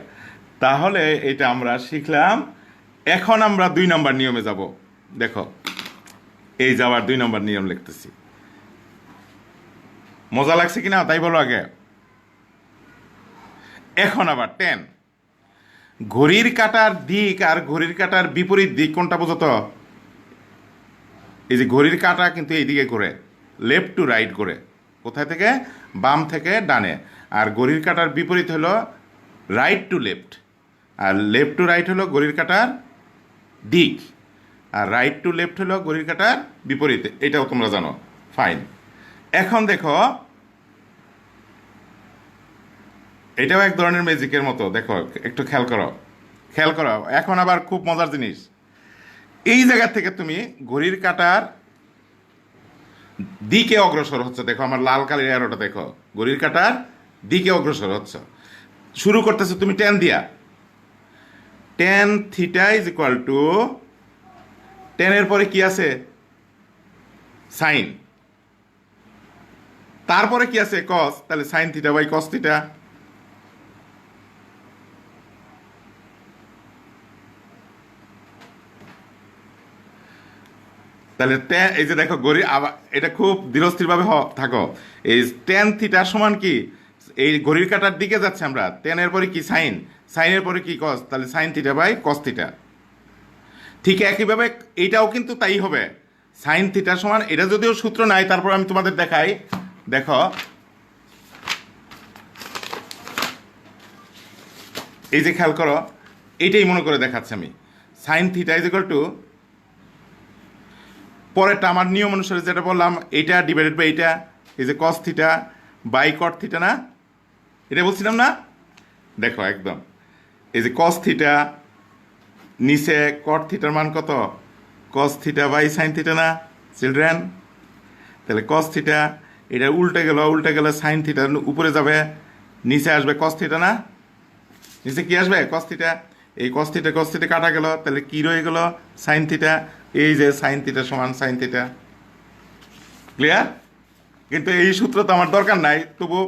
তাহলে এটা আমরা শিখলাম। এখন আমরা 2 নম্বর নিয়মে যাব। দেখো, এই যাওয়ার 2 নম্বর নিয়ম লিখতেছি। মজা লাগছে কিনা তাই বলো আগে। এখন আবার 10, ঘড়ির কাঁটার দিক আর ঘড়ির কাঁটার বিপরীত দিক কোনটা বোঝো তো? এই যে ঘড়ির কাঁটা কিন্তু এইদিকে করে, লেফট টু রাইট করে, কোথায় থেকে? বাম থেকে ডানে। আর ঘড়ির কাঁটার বিপরীত হলো রাইট টু লেফট, আর লেফট টু রাইট হলো ঘড়ির কাঁটার দিক, আর রাইট টু লেফট হলো ঘড়ির কাঁটার বিপরীতে। এটাও তোমরা জানো, ফাইন। এখন দেখো, এটাও এক ধরনের ম্যাজিকের মতো। দেখো একটু খেয়াল করো, খেয়াল করো। এখন আবার খুব মজার জিনিস, এই জায়গা থেকে তুমি ঘড়ির কাঁটার দিকে অগ্রসর হচ্ছে। দেখো আমার লাল কালির অ্যারোটা, দেখো ঘড়ির কাঁটার দিকে অগ্রসর হচ্ছে। শুরু করতেছো তুমি 10 দিয়া, tan theta is equal to, 10-এর পরে কি আছে? সাইন। তারপরে কি আছে? কস। তাহলে sine theta by cos theta. তাহলে এই যে দেখো ঘড়ি, আবার এটা খুব ধীরস্থিরভাবে থাকো। এই টেন থিটা সমান কি? এই ঘড়ির কাঁটার দিকে যাচ্ছে আমরা, 10-এর পরে কি? সাইন। সাইনের পরে কি? কস। তাহলে sine theta by cos theta. ঠিক একইভাবে এইটাও কিন্তু তাই হবে, সাইন থিটা সমান, এটা যদিও সূত্র নাই, তারপর আমি তোমাদের দেখাই। দেখো এই যে খেয়াল করো, এইটাই মনে করে দেখাচ্ছি আমি। Sign theta is equal two, পরেরটা আমার নিয়ম অনুসারে যেটা বললাম, এইটা ডিভাইডেড বাই এইটা, এই যে cos theta by cot theta, না এটা বলছিলাম না? দেখো একদম, এই যে কস থিটা, নিচে কট থিটার মান কত? Cos theta by sine theta, না চিলড্রেন? তাহলে কস থিটা, এটা উল্টে গেলে সাইন থিটা উপরে যাবে, নিচে আসবে কস থিটা, না? নিচে কি আসবে? Cos theta. এই কস থিটা কাটা গেল, তাহলে কি রয়ে গেল? Sign theta. এই যে সাইন থিটা সমান সাইন থিটা। ক্লিয়ার? কিন্তু এই সূত্র তো আমার দরকার নাই, তবু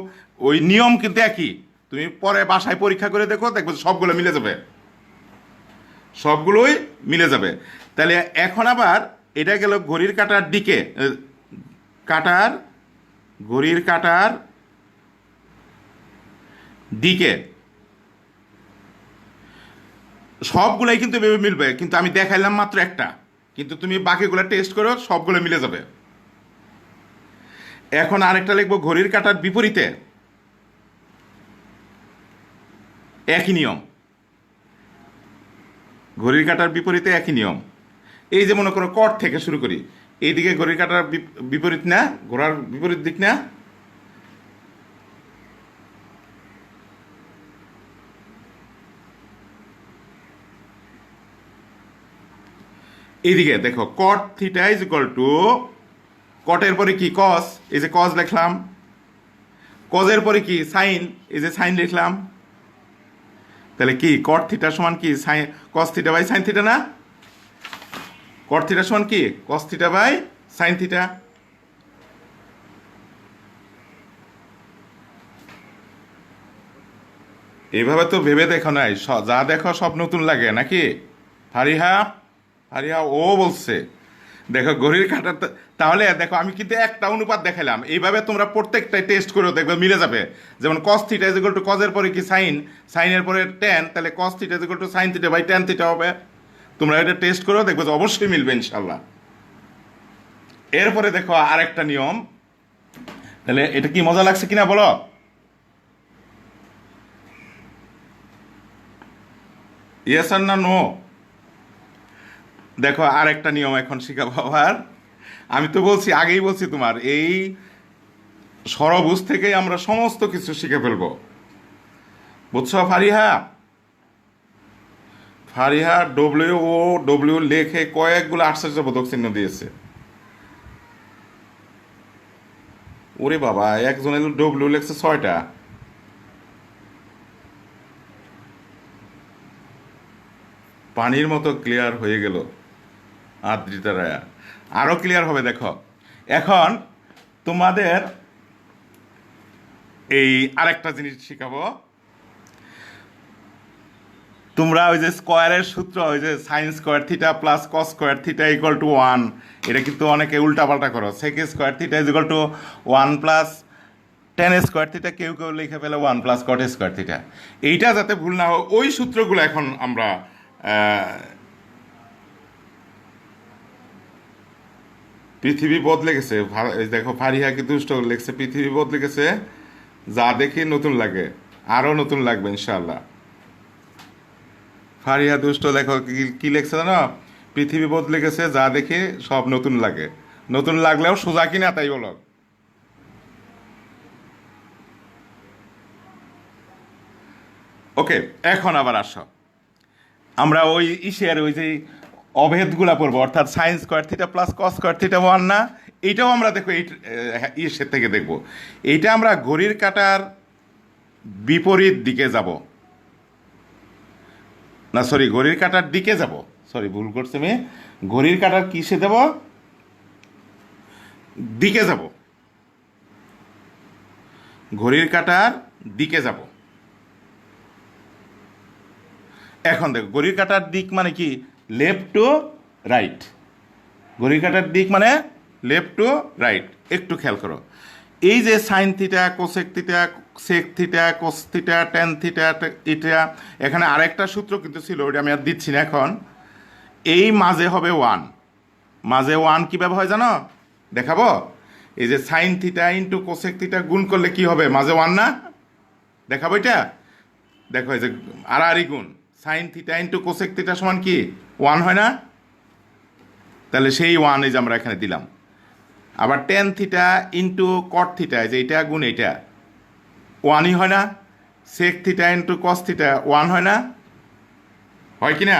ওই নিয়ম কিন্তু একই। তুমি পরে বাসায় পরীক্ষা করে দেখো, দেখবো সবগুলো মিলে যাবে, সবগুলোই মিলে যাবে। তাহলে এখন আবার এটা গেল ঘড়ির কাঁটার দিকে, কাঁটার ঘড়ির কাঁটার দিকে সবগুলাই কিন্তু ভেবে মিলবে, কিন্তু আমি দেখাইলাম মাত্র একটা, কিন্তু তুমি বাকিগুলো টেস্ট করো, সবগুলো মিলে যাবে। এখন আরেকটা লিখবো ঘড়ির কাঁটার বিপরীতে, একই নিয়ম, ঘড়ির কাঁটার বিপরীতে একই নিয়ম। এই যে মনে করো কট থেকে শুরু করি, এইদিকে ঘড়ির কাঁটার বিপরীত না, ঘোড়ার বিপরীত দিক না, এইদিকে দেখো cot theta is equal to, কটের পরে কি কস, এই যে কস লিখলাম, কজের পরে কি সাইন, এই যে সাইন লিখলাম। তাহলে কি কট থিটা সমান কি sine cos theta by sine theta না? কট থিটা সমান কি cos theta by sine theta. এইভাবে তো ভেবে দেখো নাই, যা দেখো সব নতুন লাগে নাকি? ফারিহা, ফারিহা ও বলছে দেখো ঘড়ির কাঁটা, তাহলে দেখো আমি কিন্তু একটা অনুপাত দেখালাম, এইভাবে তোমরা প্রত্যেকটাই টেস্ট করে দেখবে মিলে যাবে। যেমন cos theta is equal to কজের পরে কি সাইন, সাইনের পরে টেন, তাহলে cos theta is equal to sine theta by tan theta হবে। তোমরা এটা টেস্ট করো, দেখবে যে অবশ্যই মিলবে ইনশাল্লাহ। এরপরে দেখো আরেকটা নিয়ম, তাহলে এটা কি মজা লাগছে কিনা বলো? ইয়েস আর না নো? দেখো আরেকটা নিয়ম এখন শিখাবো আবার। আমি তো বলছি, আগেই বলছি তোমার এই সরবুজ থেকেই আমরা সমস্ত কিছু শিখে ফেলবো, বুঝছো Fariha? Fariha W O W লেখে কয়েকগুলো আশ্চর্যবোধক চিহ্ন দিয়েছে। ওরে বাবা, একজনের ডব্লিউ লেখছে 6টা। পানির মতো ক্লিয়ার হয়ে গেল আদ্রিতা রায়া, আরো ক্লিয়ার হবে দেখো। এখন তোমাদের এই আরেকটা জিনিস শিখাবো, তোমরা ওই যে স্কোয়ারের সূত্র, ওই যে sine square theta plus cos square theta equal to 1, এটা কিন্তু অনেকে উল্টাপাল্টা করো। Sec square theta is equal to 1 plus tan square theta, কেউ কেউ লিখে ফেলে 1 প্লাস কট স্কোয়ার থিটা। এইটা যাতে ভুল না হয়, ওই সূত্রগুলো এখন আমরা পৃথিবী বদলে গেছে, দেখো ফারিহা কি দুষ্ট লিখছে, পৃথিবী বদলে গেছে, যা দেখি নতুন লাগে, আরো নতুন লাগবে ইনশাআল্লাহ। ফারিহা দুষ্ট দেখো কি লিখছে জানো, পৃথিবী বদলে গেছে, যা দেখি সব নতুন লাগে। নতুন লাগলেও সোজা কিনা তাই বলো। ওকে, এখন আবার আসো, আমরা ওই ইসের ওই যে অভেদগুলা পড়বো, অর্থাৎ sign square theta plus cos square theta 1 না, এইটাও আমরা দেখো এই ইসের থেকে দেখবো। এইটা আমরা ঘড়ির কাঁটার বিপরীত দিকে যাব না, সরি ঘড়ির কাঁটার দিকে যাব, সরি ভুল করছি আমি, ঘড়ির কাঁটার কিসে যাব, দিকে যাব, ঘড়ির কাঁটার দিকে যাব। এখন দেখো ঘড়ির কাঁটার দিক মানে কি, লেফট টু রাইট, ঘড়ির কাঁটার দিক মানে লেফট টু রাইট। একটু খেয়াল করো, এই যে sine theta cosec theta sec theta cos theta tan theta, এটা এখানে আরেকটা সূত্র কিন্তু ছিল, ওটা আমি আর দিচ্ছি না এখন। এই মাঝে হবে 1, মাঝে 1 কীভাবে হয় জানো, দেখাবো। এই যে sine theta into cosec theta গুণ করলে কি হবে, মাঝে 1 না, দেখাবো এটা। দেখো এই যে আড়াআড়ি গুণ, sine theta into cosec theta সমান কি 1 হয় না? তাহলে সেই 1 এই যে আমরা এখানে দিলাম। আবার tan theta into cot theta, যে এটা গুণ এইটা 1ই হয় না? Sec theta into cos theta 1 হয় না? হয় কি না?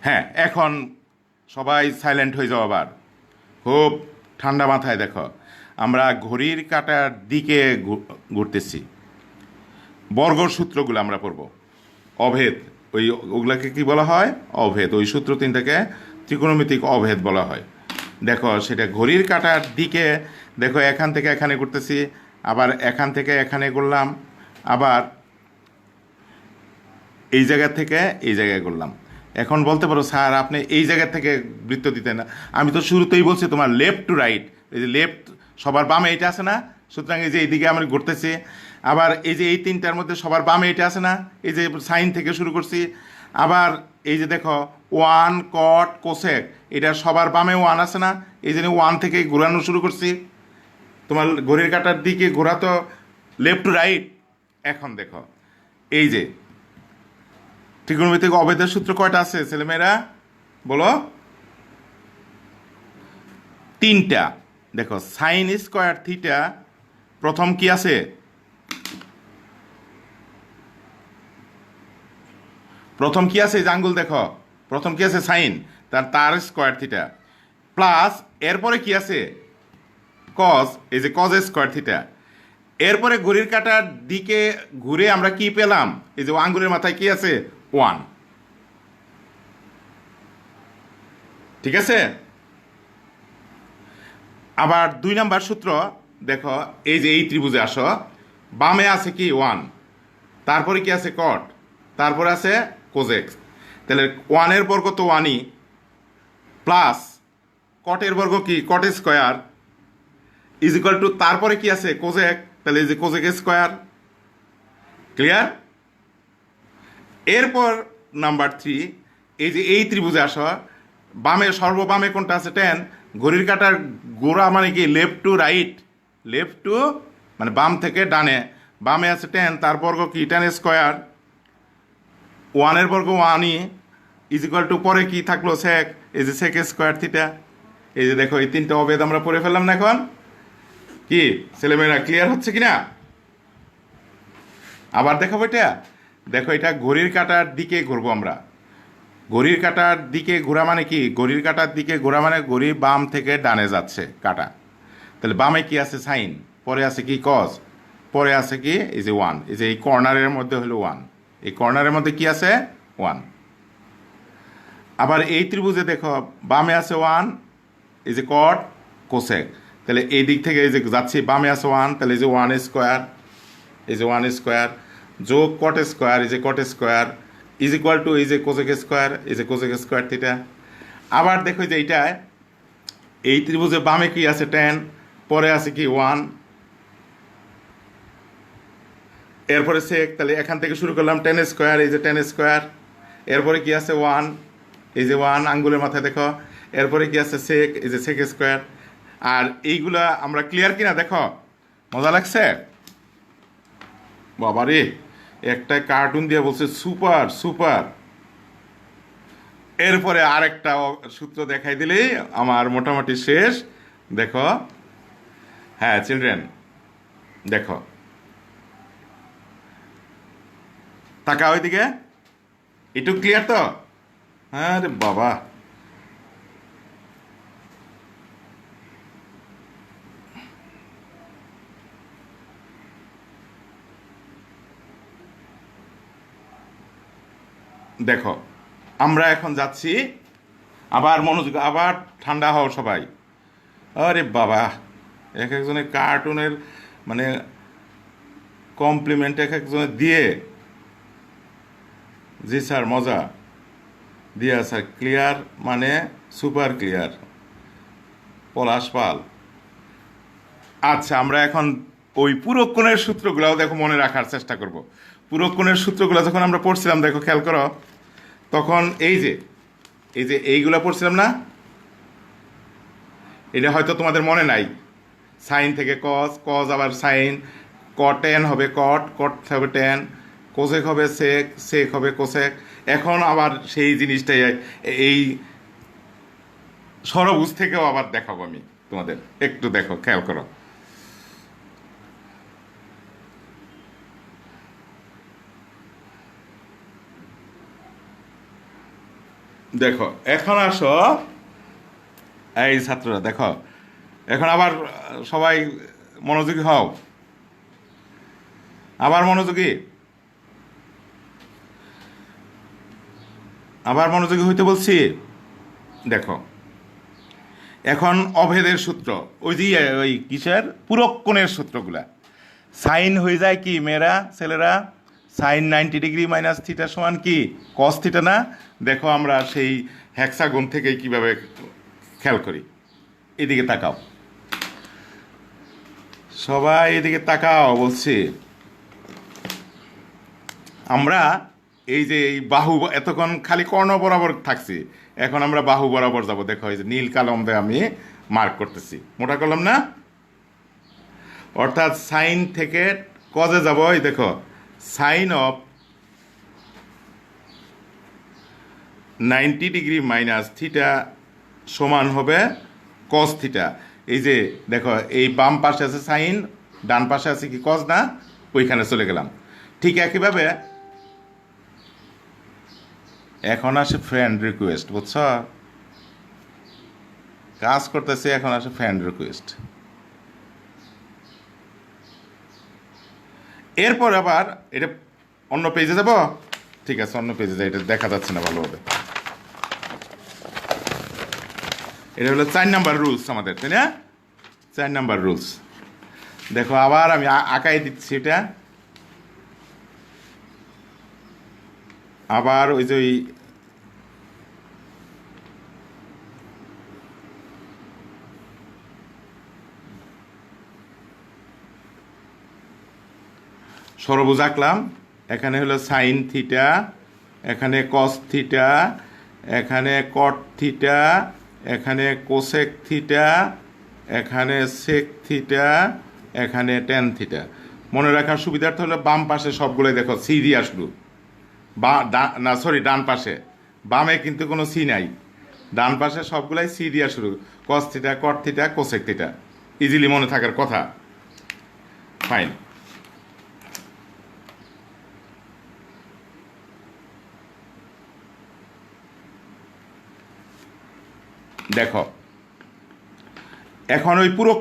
হ্যাঁ, এখন সবাই সাইলেন্ট হয়ে যাও আবার, খুব ঠান্ডা মাথায় দেখো। আমরা ঘড়ির কাঁটার দিকে ঘুরতেছি, বর্গর সূত্রগুলো আমরা পড়ব, অভেদ ওই ওগুলাকে কি বলা হয়? অভেদ। ওই সূত্র তিনটাকে ত্রিকোণমিতিক অভেদ বলা হয়। দেখো সেটা ঘড়ির কাঁটার দিকে, দেখো এখান থেকে এখানে করতেছি, আবার এখান থেকে এখানে করলাম, আবার এই জায়গা থেকে এই জায়গায় করলাম। এখন বলতে পারো স্যার আপনি এই জায়গা থেকে বৃত্ত দিতেন না। আমি তো শুরুতেই বলছি তোমার লেফট টু রাইট, এই যে লেফট সবার বামে এটা আছে না, সুতরাং এই যে এইদিকে আমি ঘুরতেছি। আবার এই যে এই তিনটার মধ্যে সবার বামে এটা আছে না, এই যে সাইন থেকে শুরু করছি। আবার এই যে দেখো ওয়ান কট কোসেক, এটা সবার বামে ওয়ান আছে না, এই জন্য ওয়ান থেকে ঘোরানো শুরু করছি। তোমার ঘড়ির কাঁটার দিকে ঘোরা তো লেফট টু রাইট। এখন দেখো এই যে ত্রিকোণমিতিক অভেদের সূত্র কয়টা আছে ছেলেমেয়েরা বলো? তিনটা। দেখো সাইন স্কোয়ার থিটা, প্রথম কি আছে? প্রথম কি আছে? এই যে আঙ্গুল দেখো, প্রথম কি আছে? সাইন, তার স্কোয়ার থিটা, প্লাস এরপরে কি আছে? কজ, এই যে কজ স্কোয়ার থিটা। এরপরে ঘড়ির কাঁটার দিকে ঘুরে আমরা কি পেলাম? এই যে আঙ্গুলের মাথায় কি আছে? ওয়ান। ঠিক আছে? আবার 2 নাম্বার সূত্র দেখো, এই যে এই ত্রিভুজে আসো, বামে আছে কি? ওয়ান, তারপরে কি আছে? কট, তারপরে আছে কোজেক্স। তাহলে ওয়ানের বর্গ তো ওয়ানই, প্লাস কটের বর্গ কি? Cot square, is equal two তারপরে কি আছে? কোজেক, তাহলে এই যে কোজেক স্কোয়ার। ক্লিয়ার? এরপর নাম্বার 3, এই যে এই ত্রিভুজে আসো, বামে সর্ববামে কোনটা আছে? টেন। ঘড়ির কাঁটার গোড়া মানে কি? Left to right, left to মানে বাম থেকে ডানে, বামে আছে টেন, তার বর্গ কি? Tan square. ওয়ানের বর্গ ওয়ানই, ইজ ইকুয়াল টু পরে কি থাকলো? সেক, এই যে সেক স্কোয়ার থিটা। এই যে দেখো এই তিনটা অভেদ আমরা পড়ে ফেললাম না? এখন কি ছেলেমেয়েরা ক্লিয়ার হচ্ছে কিনা? আবার দেখো এটা, দেখো এটা ঘড়ির কাঁটার দিকে ঘুরবো আমরা। ঘড়ির কাঁটার দিকে ঘোরা মানে কি? ঘড়ির কাঁটার দিকে ঘোরা মানে ঘড়ি বাম থেকে ডানে যাচ্ছে কাঁটা। তাহলে বামে কি আছে? সাইন, পরে আছে কি? কজ, পরে আছে কি? এই যে ওয়ান। এই যে এই কর্নারের মধ্যে হলো ওয়ান, এই কর্নারের মধ্যে কি আছে? ওয়ান। আবার এই ত্রিভুজে দেখো বামে আছে ওয়ান, এই যে কট কোসেক। তাহলে এই দিক থেকে এই যে যাচ্ছি, বামে আছে ওয়ান, তাহলে এই যে ওয়ান স্কোয়ার, এই যে ওয়ান স্কোয়ার যোগ কট স্কোয়ার, এই যে cot square, is equal two এই যে কোজেক স্কোয়ার, এই যে কোজেক স্কোয়ার থিটা। আবার দেখো যে এইটায় এই ত্রিভুজে বামে কি আছে? টেন, পরে আছে কি? ওয়ান, এরপরে সেক, তাহলে এখান থেকে শুরু করলাম টেন স্কোয়ার, এই যে টেন স্কোয়ার, এরপরে কি আছে? ওয়ান, এই যে ওয়ান আঙ্গুলের মাথায় দেখো, এরপরে কি আছে? সেক, এই যে সেক স্কোয়ার। আর এইগুলা আমরা ক্লিয়ার কিনা দেখো? মজা লাগছে? বাবারে, একটা কার্টুন দিয়ে বলছে সুপার সুপার। এরপরে আরেকটা সূত্র দেখাই দিলেই আমার মোটামুটি শেষ। দেখো, হ্যাঁ চিলড্রেন দেখো, তাকাও ওইদিকে, একটু ক্লিয়ার তো? হ্যাঁ রে বাবা, দেখো আমরা এখন যাচ্ছি, আবার মনোযোগ, আবার ঠান্ডা হও সবাই। আরে বাবা, এক একজনের কার্টুনের মানে কমপ্লিমেন্ট এক একজনের দিয়ে, জি স্যার মজা দিয়া স্যার, ক্লিয়ার মানে সুপার ক্লিয়ার, পলাশ পাল। আচ্ছা আমরা এখন ওই পুরোক্ষণের সূত্রগুলোও দেখো মনে রাখার চেষ্টা করব। পুরোক্ষণের সূত্রগুলো যখন আমরা পড়ছিলাম, দেখো খেয়াল করো, তখন এই যে এইগুলো পড়ছিলাম না? এটা হয়তো তোমাদের মনে নাই। সাইন থেকে কস, কস আবার সাইন, টেন হবে কট, কট হবে টেন, কোসেক হবে সেক, সেক হবে কোসেক। এখন আবার সেই জিনিসটাই এই ষড়ভুজ থেকেও আবার দেখাবো আমি তোমাদের, একটু দেখো খেয়াল করো। দেখো এখন আসো, এই ছাত্ররা দেখো, এখন আবার সবাই মনোযোগী হও, আবার মনোযোগী। আবার মনোযোগী হইতে বলছি। দেখো এখন অভেদের সূত্র, ওই যে ওই কিসের পূরক কোণের সূত্রগুলা, সাইন হয়ে যায় কি মেয়েরা ছেলেরা, সাইন 90 ডিগ্রি মাইনাস থিটা সমান কি কস থিটা না? দেখো আমরা সেই হেক্সাগন থেকে কিভাবে খেয়াল করি। এদিকে তাকাও, সবাই এদিকে তাকাও বলছি। আমরা এই যে এই বাহু এতক্ষণ খালি কর্ণ বরাবর থাকছি, এখন আমরা বাহু বরাবর যাব। দেখো এই যে নীল কলম দিয়ে আমি মার্ক করতেছি, মোটা কলম না, অর্থাৎ সাইন থেকে কজে যাব। এই দেখো sine of 90 degree minus theta সমান হবে কস থিটা। এই যে দেখো এই বাম পাশে আছে সাইন, ডান পাশে আছে কি কস না, ওইখানে চলে গেলাম। ঠিক একইভাবে এখন আসে ফ্রেন্ড রিকোয়েস্ট, বুঝছ? কাজ করতেছে, এখন আসে ফ্রেন্ড রিকোয়েস্ট। এরপর আবার এটা অন্য পেজে যাব। ঠিক আছে, অন্য পেজে যাই, এটা দেখা যাচ্ছে না ভালোভাবে। এটা হলো 4 নাম্বার রুলস আমাদের, তাই না? 4 নাম্বার রুলস। দেখো আবার আমি আঁকাই দিচ্ছি এটা। আবার ওই যে ওই সরবুজ আঁকলাম। এখানে হলো সাইন থিটা, এখানে কস থিটা, এখানে কট থিটা, এখানে কোসেক থিটা, এখানে সেক থিটা, এখানে টেন থিটা। মনে রাখার সুবিধার্থে হলো বাম পাশে সবগুলোই দেখো সি দিয়ে আসলো, না সরি ডান পাশে, বামে কিন্তু কোনো সি নাই, ডান পাশে সবগুলাই সি দিয়া শুরু। কস theta, cot theta, cosec theta, easily মনে থাকার কথা। ফাইন। দেখো এখন ওই পূরক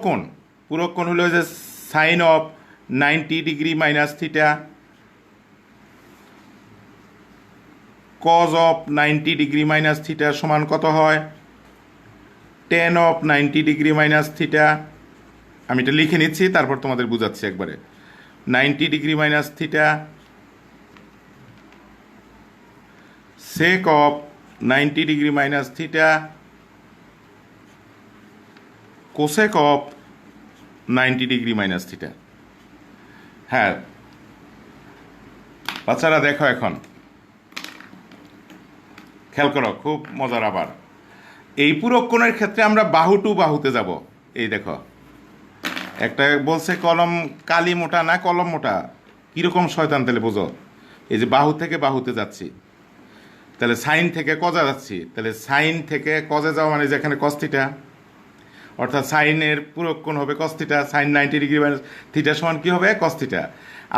কোণ হলো যে sine of 90 degree minus theta cos of 90 degree minus theta সমান কত হয়? Tan of 90 degree minus theta. আমি এটা লিখে নিচ্ছি, তারপর তোমাদের বুঝাচ্ছি একবারে। 90 degree minus theta sec of 90 degree minus theta cosec of 90 degree minus theta. হ্যাঁ বাচ্চারা দেখো এখন খেয়াল করো, খুব মজার। আবার এই পূরক কোণের ক্ষেত্রে আমরা বাহু টু বাহুতে যাব। এই দেখো একটা বলছে কলম কালি মোটা না কলম মোটা, কীরকম শয়তান তাহলে বোঝো। এই যে বাহু থেকে বাহুতে যাচ্ছি, তাহলে সাইন থেকে কজা যাচ্ছি, তাহলে সাইন থেকে কজে যাওয়া মানে যেখানে কস থিটা, অর্থাৎ সাইনের পূরক কোণ হবে cos theta. Sine 90 degree minus theta সমান কী হবে? Cos theta.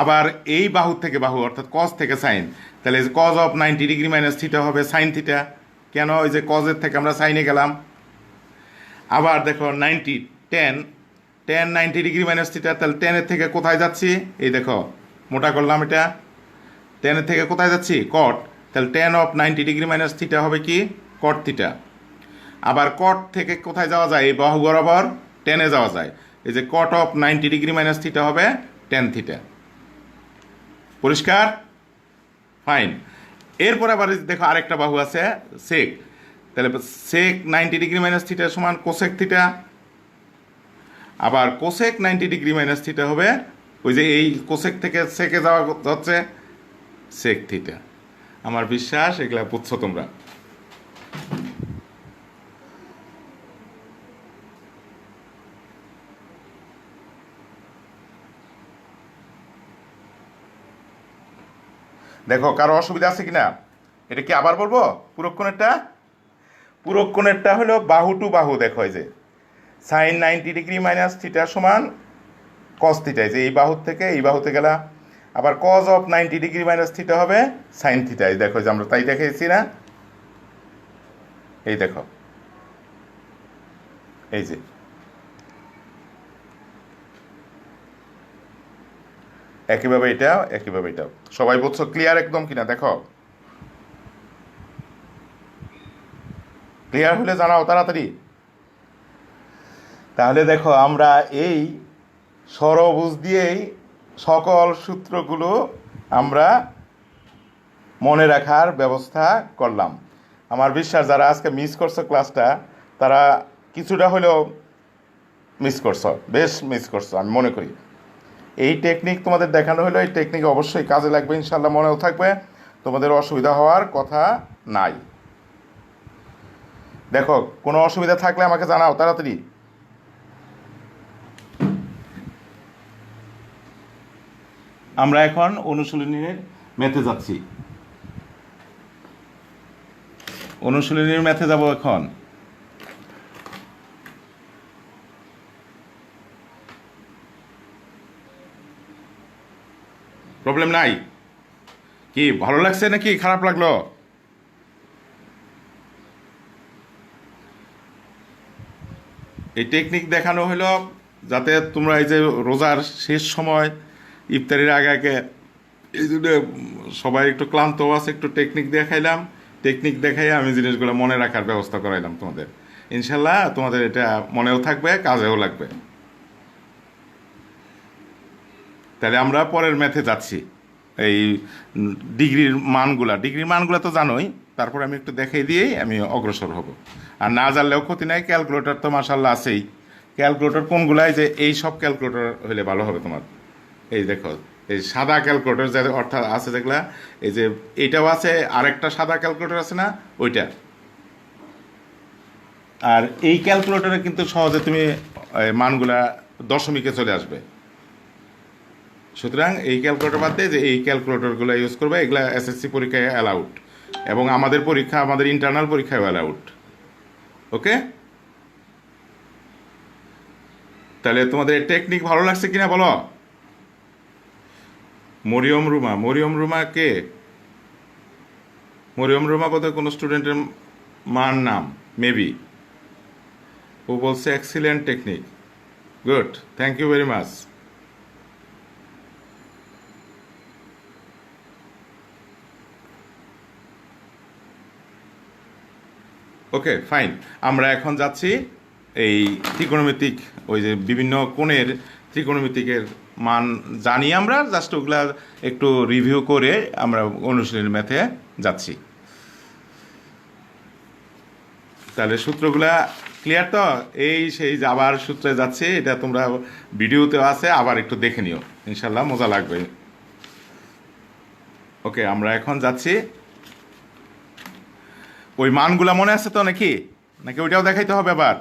আবার এই বাহু থেকে বাহু অর্থাৎ কস থেকে সাইন, তাহলে cos of 90 degree minus theta হবে সাইন থিটা। কেন? ওই যে কজের থেকে আমরা সাইনে গেলাম। আবার দেখো 90 মাইনাস থিটা, তাহলে টেনের থেকে কোথায় যাচ্ছি? এই দেখো মোটা করলাম এটা, টেনের থেকে কোথায় যাচ্ছি? কট। তাহলে ten of 90 degree minus theta হবে কি? কট থিটা। আবার কট থেকে কোথায় যাওয়া যায়? এই বাহু বরাবর টেনে যাওয়া যায়। এই যে কট অফ 90 ডিগ্রি মাইনাস থিটা হবে টেন থিটা। পরিষ্কার? ফাইন। এরপর আবার দেখো আরেকটা বাহু আছে সেক, তাহলে সেক 90 ডিগ্রি মাইনাস থিটা সমান কোসেক থিটা। আবার কোসেক 90 ডিগ্রি মাইনাস থিটা হবে ওই যে এই কোসেক থেকে সেকে যাওয়া হচ্ছে সেক থিটা। আমার বিশ্বাস এগুলা বুঝছো তোমরা। দেখো কারো অসুবিধা আছে কিনা? এটা কি আবার বলবো? পূরক কোণেরটা হলো বাহু টু বাহু। দেখো এই যে সাইন 90 ডিগ্রি মাইনাস থিটা সমান কস থিটা, যে এই বাহুর থেকে এই বাহুতে গেলা। আবার cos of 90 degree minus theta হবে সাইন থিটা। এই দেখো যে আমরা তাই দেখেছি না? এই দেখো এই যে একইভাবে এটাও একইভাবে এটাও। সবাই বলছো ক্লিয়ার একদম কিনা? দেখো ক্লিয়ার হলে জানাও তাড়াতাড়ি। তাহলে দেখো আমরা এই ষড়ভুজ দিয়েই সকল সূত্রগুলো আমরা মনে রাখার ব্যবস্থা করলাম। আমার বিশ্বাস যারা আজকে মিস করছো ক্লাসটা, তারা কিছুটা হলেও মিস করছো, বেশ মিস করছো আমি মনে করি। এই টেকনিক তোমাদের দেখানো হলো, এই টেকনিক অবশ্যই কাজে লাগবে, ইনশাল্লাহ মনেও থাকবে, তোমাদের অসুবিধা হওয়ার কথা নাই। দেখো কোনো অসুবিধা থাকলে আমাকে জানাও তাড়াতাড়ি। আমরা এখন অনুশীলনীর ম্যাথে যাচ্ছি, অনুশীলনীর ম্যাথে যাব এখন। প্রবলেম নাই কি? ভালো লাগছে নাকি খারাপ লাগলো? এই টেকনিক দেখানো হলো যাতে তোমরা এই যে রোজার শেষ সময় ইফতারির আগে আগে, এই জন্য সবাই একটু ক্লান্ত আছে, একটু টেকনিক দেখাইলাম, টেকনিক দেখাই আমি জিনিসগুলো মনে রাখার ব্যবস্থা করাইলাম তোমাদের। ইনশাল্লাহ তোমাদের এটা মনেও থাকবে, কাজেও লাগবে। তাহলে আমরা পরের ম্যাথে যাচ্ছি। এই ডিগ্রির মানগুলা তো জানোই, তারপর আমি একটু দেখাই দিয়েই আমি অগ্রসর হব। আর না জানলেও ক্ষতি নাই, ক্যালকুলেটর তো মাশাল্লাহ আছেই। ক্যালকুলেটর কোনগুলাই, যে এই সব ক্যালকুলেটর হলে ভালো হবে তোমার। এই দেখো এই সাদা ক্যালকুলেটর যে অর্থাৎ আছে যেগুলা, এই যে এইটাও আছে, আরেকটা সাদা ক্যালকুলেটর আছে না ওইটা। আর এই ক্যালকুলেটরে কিন্তু সহজে তুমি মানগুলা দশমিকে চলে আসবে। সুতরাং এই ক্যালকুলেটর বাদ দিয়ে যে এই ক্যালকুলেটরগুলো ইউজ করবে, এগুলা এসএসসি পরীক্ষায় অ্যালাউড, এবং আমাদের পরীক্ষা, আমাদের ইন্টারনাল পরীক্ষায় অ্যালাউড। ওকে, তাহলে তোমাদের টেকনিক ভালো লাগছে কিনা বলো। মরিয়ম রুমা কে? মরিয়ম রুমা বোধহয় কোনো স্টুডেন্টের মার নাম, মেবি। ও বলছে excellent technique, good, thank you very much. Okay fine, আমরা এখন যাচ্ছি এই ত্রিকোণমিতিক, ওই যে বিভিন্ন কোণের ত্রিকোণমিতিকের মান জানি আমরা, জাস্ট ওগুলা একটু রিভিউ করে আমরা অনুশীলনী ম্যাথে যাচ্ছি। তাহলে সূত্রগুলা ক্লিয়ার তো? এই সেই আবার সূত্রে যাচ্ছে, এটা তোমরা ভিডিওতেও আছে, আবার একটু দেখে নিও, ইনশাল্লাহ মজা লাগবে। ওকে, আমরা এখন যাচ্ছি। ওই মানগুলা মনে আছে তো নাকি? নাকি ওইটাও দেখাইতে হবে আবার?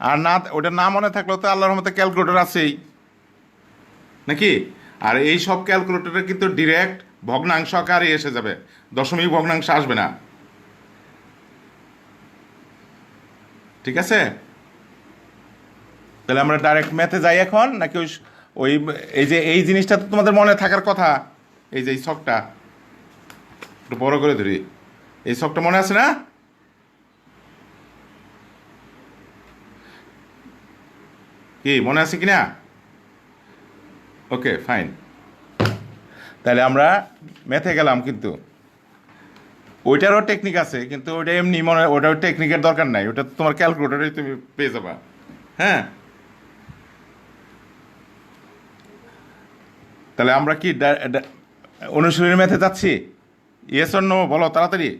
আর না, ওটা না মনে থাকলেও তো আল্লাহর মতো ক্যালকুলেটর আছেই নাকি? আর এই সব ক্যালকুলেটরে কিন্তু ডিরেক্ট ভগ্নাংশ আকারে এসে যাবে, দশমিক ভগ্নাংশ আসবে না। ঠিক আছে, তাহলে আমরা ডাইরেক্ট ম্যাথে যাই এখন, নাকি ওই ওই এই যে এই জিনিসটা তো তোমাদের মনে থাকার কথা, এই যে এই ছকটা একটু বড় করে ধরি, এই ছকটা মনে আছে না? কি মনে আছে কিনা? ওকে ফাইন, তাহলে আমরা ম্যাথে গেলাম। কিন্তু ওইটারও টেকনিক আছে, কিন্তু ওইটা এমনি মনে, ওটার টেকনিকের দরকার নাই, ওটা তোমার ক্যালকুলেটরে তুমি পেয়ে যাবা। হ্যাঁ, তাহলে আমরা কি অনুশীলনী ম্যাথে যাচ্ছি? ইয়েস অর নো বলো তাড়াতাড়ি।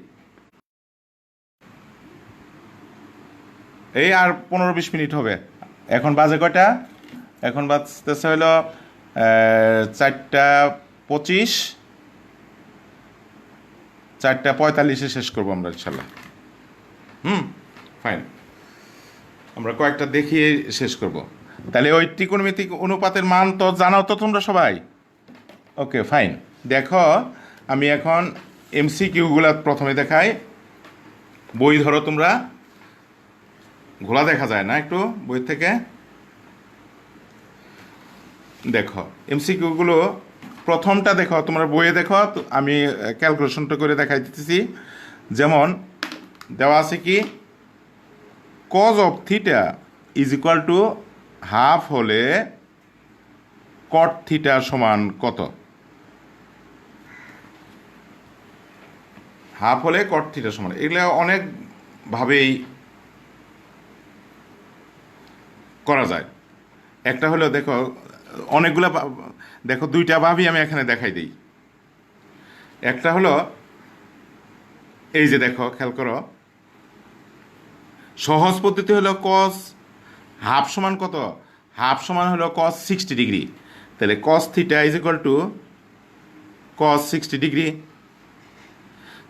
এই আর 15-20 মিনিট হবে। এখন বাজে কয়টা? এখন বাজতেছে হলো 4:25, 4:45 শেষ করবো আমরা ইনশাল্লাহ। ফাইন, আমরা কয়েকটা দেখিয়ে শেষ করব। তাহলে ওই ত্রিকোণমিতিক অনুপাতের মান তো জানাও তো তোমরা সবাই। ওকে ফাইন, দেখো আমি এখন এমসিকিউগুলো প্রথমে দেখাই। বই ধরো তোমরা, ঘোলা দেখা যায় না একটু বই থেকে। দেখো এমসিকিউগুলো প্রথমটা দেখো, তোমরা বইয়ে দেখো, আমি ক্যালকুলেশনটা করে দেখাই দিতেছি। যেমন দেওয়া আছে কি, cos of theta is equal to half হলে কট থিটা সমান কত? হাফ হলে কট থিটা সমান, এগুলো অনেক ভাবেই করা যায়। একটা হলো দেখো অনেকগুলো দেখো দুইটা ভাবই আমি এখানে দেখাই দিই। একটা হলো এই যে দেখো খেয়াল করো, সহজ পদ্ধতি হলো কস হাফ সমান কত, হাফ সমান হলো কস 60 ডিগ্রি। তাহলে cos theta is equal to cos 60 degree.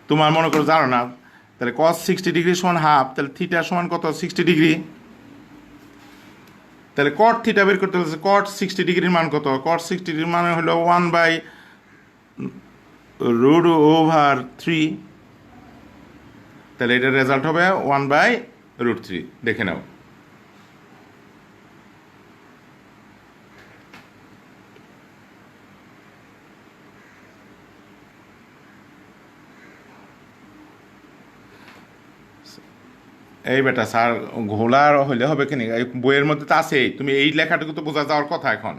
তোমার মনে করো জানো না, তাহলে কস 60 ডিগ্রি সমান হাফ, তাহলে থিটা সমান কত 60 ডিগ্রি। তাহলে কট থিটা বের করতে বলছে, কট 60 ডিগ্রির মান কত, কট 60 ডিগ্রির মান হলো 1/√3। তাহলে এটার রেজাল্ট হবে 1/√3। দেখে নাও। এই বেটা স্যার ঘোলার হইলে হবে কি না, এই বইয়ের মধ্যে তো আছেই, তুমি এই লেখাটুকু তো বোঝা যাওয়ার কথা। এখন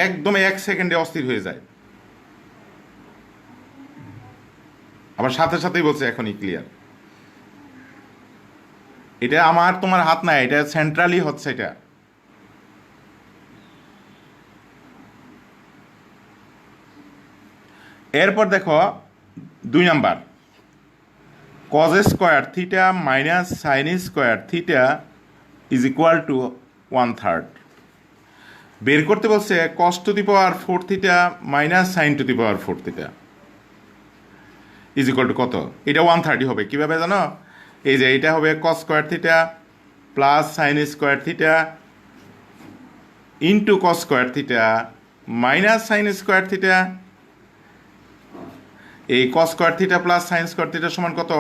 একদম 1 সেকেন্ডে অস্থির হয়ে যায়, আবার সাথে সাথেই বলছে এখনই ক্লিয়ার। এটা আমার তোমার হাত নাই, এটা সেন্ট্রালি হচ্ছে এটা। এরপর দেখো 2 number, cos square theta minus sine square theta is equal to 1/3। বের করতে বলছে cos to the power 4 theta minus sine to the power 4 theta is equal to কত। এটা 1/30 হবে। কীভাবে জানো, এই যে এটা হবে cos square theta plus sine square theta into cos square theta minus sine square theta. এই cos square theta plus sine square theta সমান কত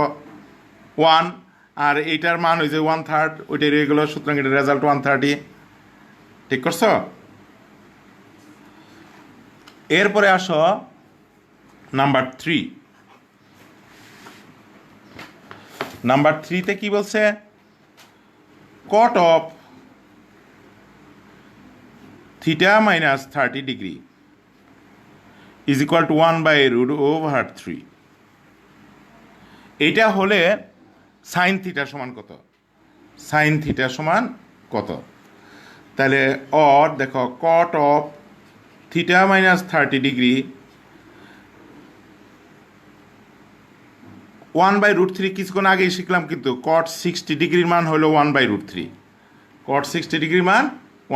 1, আর এইটার মান ওই যে 1/3, ওইটাই রয়ে গেল। সুতরাং এটার রেজাল্ট 1/30। ঠিক করছো? এরপরে আসো নাম্বার 3। নাম্বার 3-তে কি বলছে, cot of theta minus 30 degree is equal to 1/√3। এইটা হলে সাইন থিটা সমান কত, সাইন থিটা সমান কত। তাহলে অর দেখো কট অফ থিটা মাইনাস 30 ডিগ্রি 1/√3 কিছুক্ষণ আগেই শিখলাম, কিন্তু কট 60 ডিগ্রির মান হলো 1/√3। কট 60 ডিগ্রির মান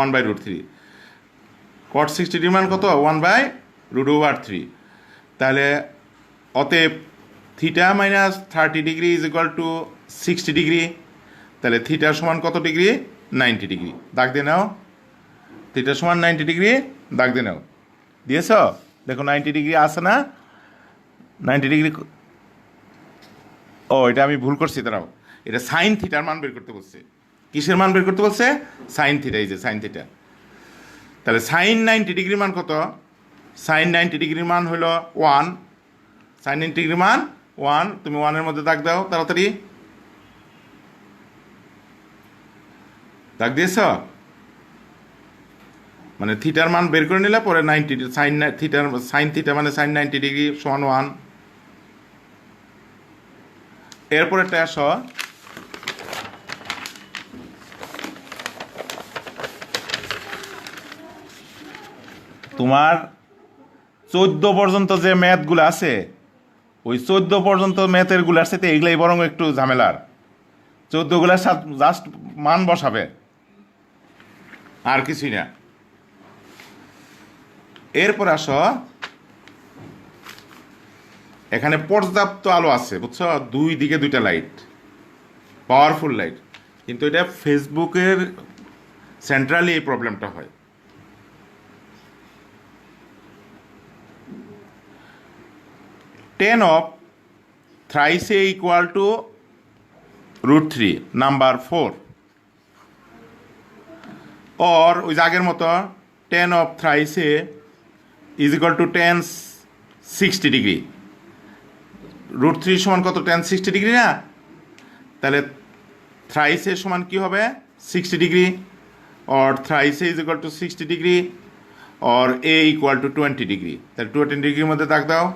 1/√3। কট 60 ডিগ্রির মান কত 1/√3। তাহলে অতএব theta minus 30 degree is equal two 60 degree. তাহলে থিটার সমান কত ডিগ্রি, 90 ডিগ্রি। দাগ দিয়ে নাও, থিটার সমান 90 ডিগ্রি, দাগ দিয়ে নাও। দিয়েছ? দেখো 90 ডিগ্রি আছে না, 90 ডিগ্রি। ও এটা আমি ভুল করছি, দাঁড়াও, এটা সাইন থিটার মান বের করতে বলছে। কিসের মান বের করতে বলছে, সাইন থিটা। এই যে সাইন থিটা। তাহলে সাইন 90 ডিগ্রির মান কত, সাইন 90 ডিগ্রির মান হলো 1। সাইন 90 ডিগ্রির মান 1। তুমি 1-এর মধ্যে দাগ দাও তাড়াতাড়ি। দাগ দিয়েছ? মানে থিটার মান বের করে নিলে পরে 90 সাইন থিটার সাইন থিটা মানে সাইন 90 ডিগ্রি সমান 1। এরপর একটা আসো, তোমার 14 পর্যন্ত যে ম্যাথগুলো আছে, ওই 14 পর্যন্ত ম্যাথের গুলার সাথে এইগুলাই বরং একটু ঝামেলার। 14গুলার সাথে জাস্ট মান বসাবে, আর কিছুই না। এরপর আসো, এখানে পর্যাপ্ত আলো আছে, বুঝছো, দুই দিকে দুইটা লাইট, পাওয়ারফুল লাইট, কিন্তু এটা ফেসবুকের সেন্ট্রালি এই প্রবলেমটা হয়। Tan of thrice a equal to √3 number 4, or ওই আগের মতো 10 of thrice a is equal to 10 60 degree. √3 সমান কত, 10 60 ডিগ্রি না? তাহলে thrice a সমান কি হবে 60 degree, or thrice a is equal to 60 degree, or a equal to 20 degree. তাহলে 20 ডিগ্রির মধ্যে দাগ দাও।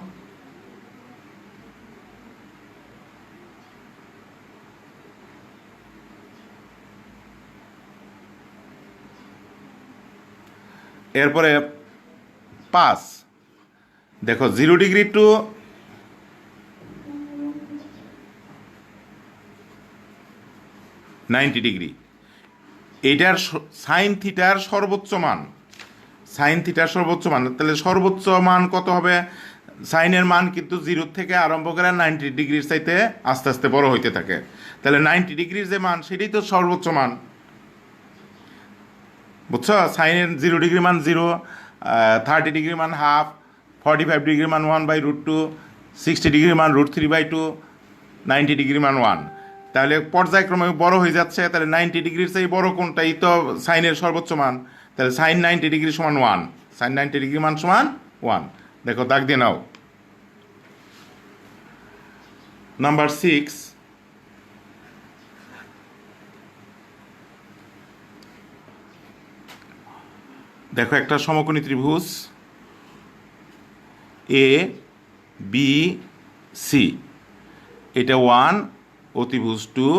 এরপরে 5, দেখো 0 ডিগ্রি টু 90 ডিগ্রি, এটার সাইন থিটার সর্বোচ্চ মান, সাইন থিটার সর্বোচ্চ মান, তাহলে সর্বোচ্চ মান কত হবে? সাইনের মান কিন্তু 0 থেকে আরম্ভ করে 90 ডিগ্রির চাইতে আস্তে আস্তে বড় হইতে থাকে, তাহলে 90 ডিগ্রির যে মান সেটাই তো সর্বোচ্চ মান, বুঝছো? সাইনের 0 ডিগ্রি মান 0, 30 ডিগ্রি মান হাফ, 45 ডিগ্রি মান 1/√2, 60 ডিগ্রি মান √3/2, 90 ডিগ্রি মান 1। তাহলে পর্যায়ক্রমে বড় হয়ে যাচ্ছে, তাহলে 90 ডিগ্রির চেয়ে বড় কোনটাই তো সাইনের সর্বোচ্চ মান, তাহলে সাইন 90 ডিগ্রি সমান 1, সাইন 90 ডিগ্রি মান সমান 1। দেখো দাগ দিয়ে নাও। নাম্বার 6, দেখো একটা সমকোণী ত্রিভুজ এ বি সি, এটা 1, অতিভুজ 2,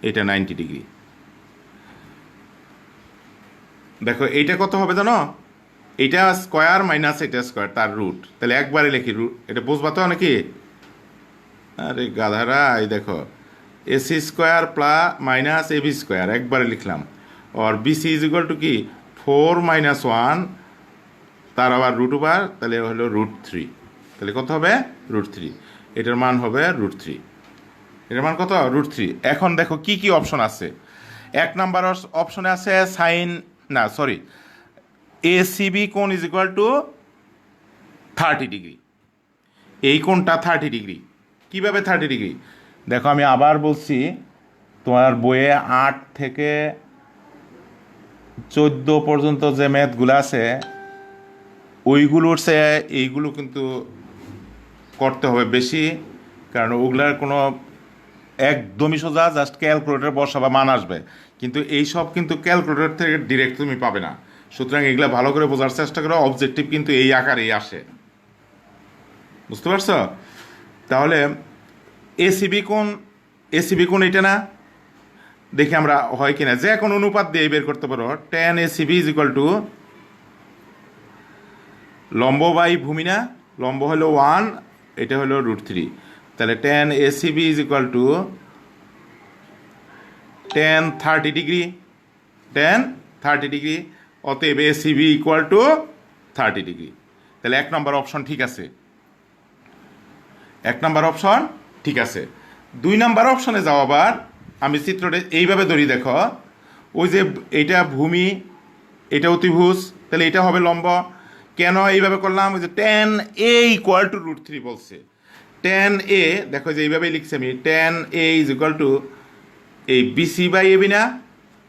এটা 90 ডিগ্রি। দেখো এইটা কত হবে জানো? এটা স্কোয়ার মাইনাস এটা স্কোয়ার, তার রুট, তাহলে একবারে লিখি রুট, এটা বুঝবা তো নাকি? আরে গাধারা, এই দেখো AC square plus minus AB square একবারে লিখলাম, আর বিসি ইজ ইকুয়াল টু কি 4 - 1, তার আবার √, তাহলে হলো √3, তাহলে কত হবে? √3, এটার মান হবে √3, এটার মান কত? √3। এখন দেখো কি কি অপশন আছে। 1 নাম্বার অপশনে আছে সাইন, না সরি, এসিবি কোণ ইজ ইকুয়াল টু 30 ডিগ্রি, এই কোণটা 30 ডিগ্রি। কীভাবে 30 ডিগ্রি? দেখো আমি আবার বলছি, তোমার বইয়ে 8 থেকে 14 পর্যন্ত যে ম্যাথগুলো আছে ওইগুলোর চেয়ে এইগুলো কিন্তু করতে হবে বেশি, কারণ ওগুলার কোনো একদমই সোজা, জাস্ট ক্যালকুলেটর বসাবা মান আসবে, কিন্তু এইসব কিন্তু ক্যালকুলেটর থেকে ডিরেক্ট তুমি পাবে না। সুতরাং এগুলো ভালো করে বোঝার চেষ্টা করো, অবজেক্টিভ কিন্তু এই আকারেই আসে, বুঝতে পারছো? তাহলে এসিবি কোণ এটা না, দেখি আমরা হয় কিনা, যে কোনো অনুপাত দিয়ে বের করতে পারো। tan ACB is equal to লম্ব বাই ভূমি, না লম্ব হলো 1, এটা হলো √3, তাহলে tan ACB is equal two tan 30 degree, tan 30 degree, অতএব এসিবি ইকুয়াল টু 30 ডিগ্রি। তাহলে 1 নম্বর অপশন ঠিক আছে, 1 নম্বর অপশন ঠিক আছে। 2 নম্বর অপশনে যাও, আবার আমি চিত্রটা এইভাবে ধরি, দেখো ওই যে এইটা ভূমি, এটা অতিভুজ, তাহলে এটা হবে লম্ব। কেন এইভাবে করলাম? ওই যে tan a ইকুয়াল টু √3 বলছে, tan a, দেখো যে এইভাবেই লিখছি আমি, tan a is equal two এই বিসি বাই এবি, না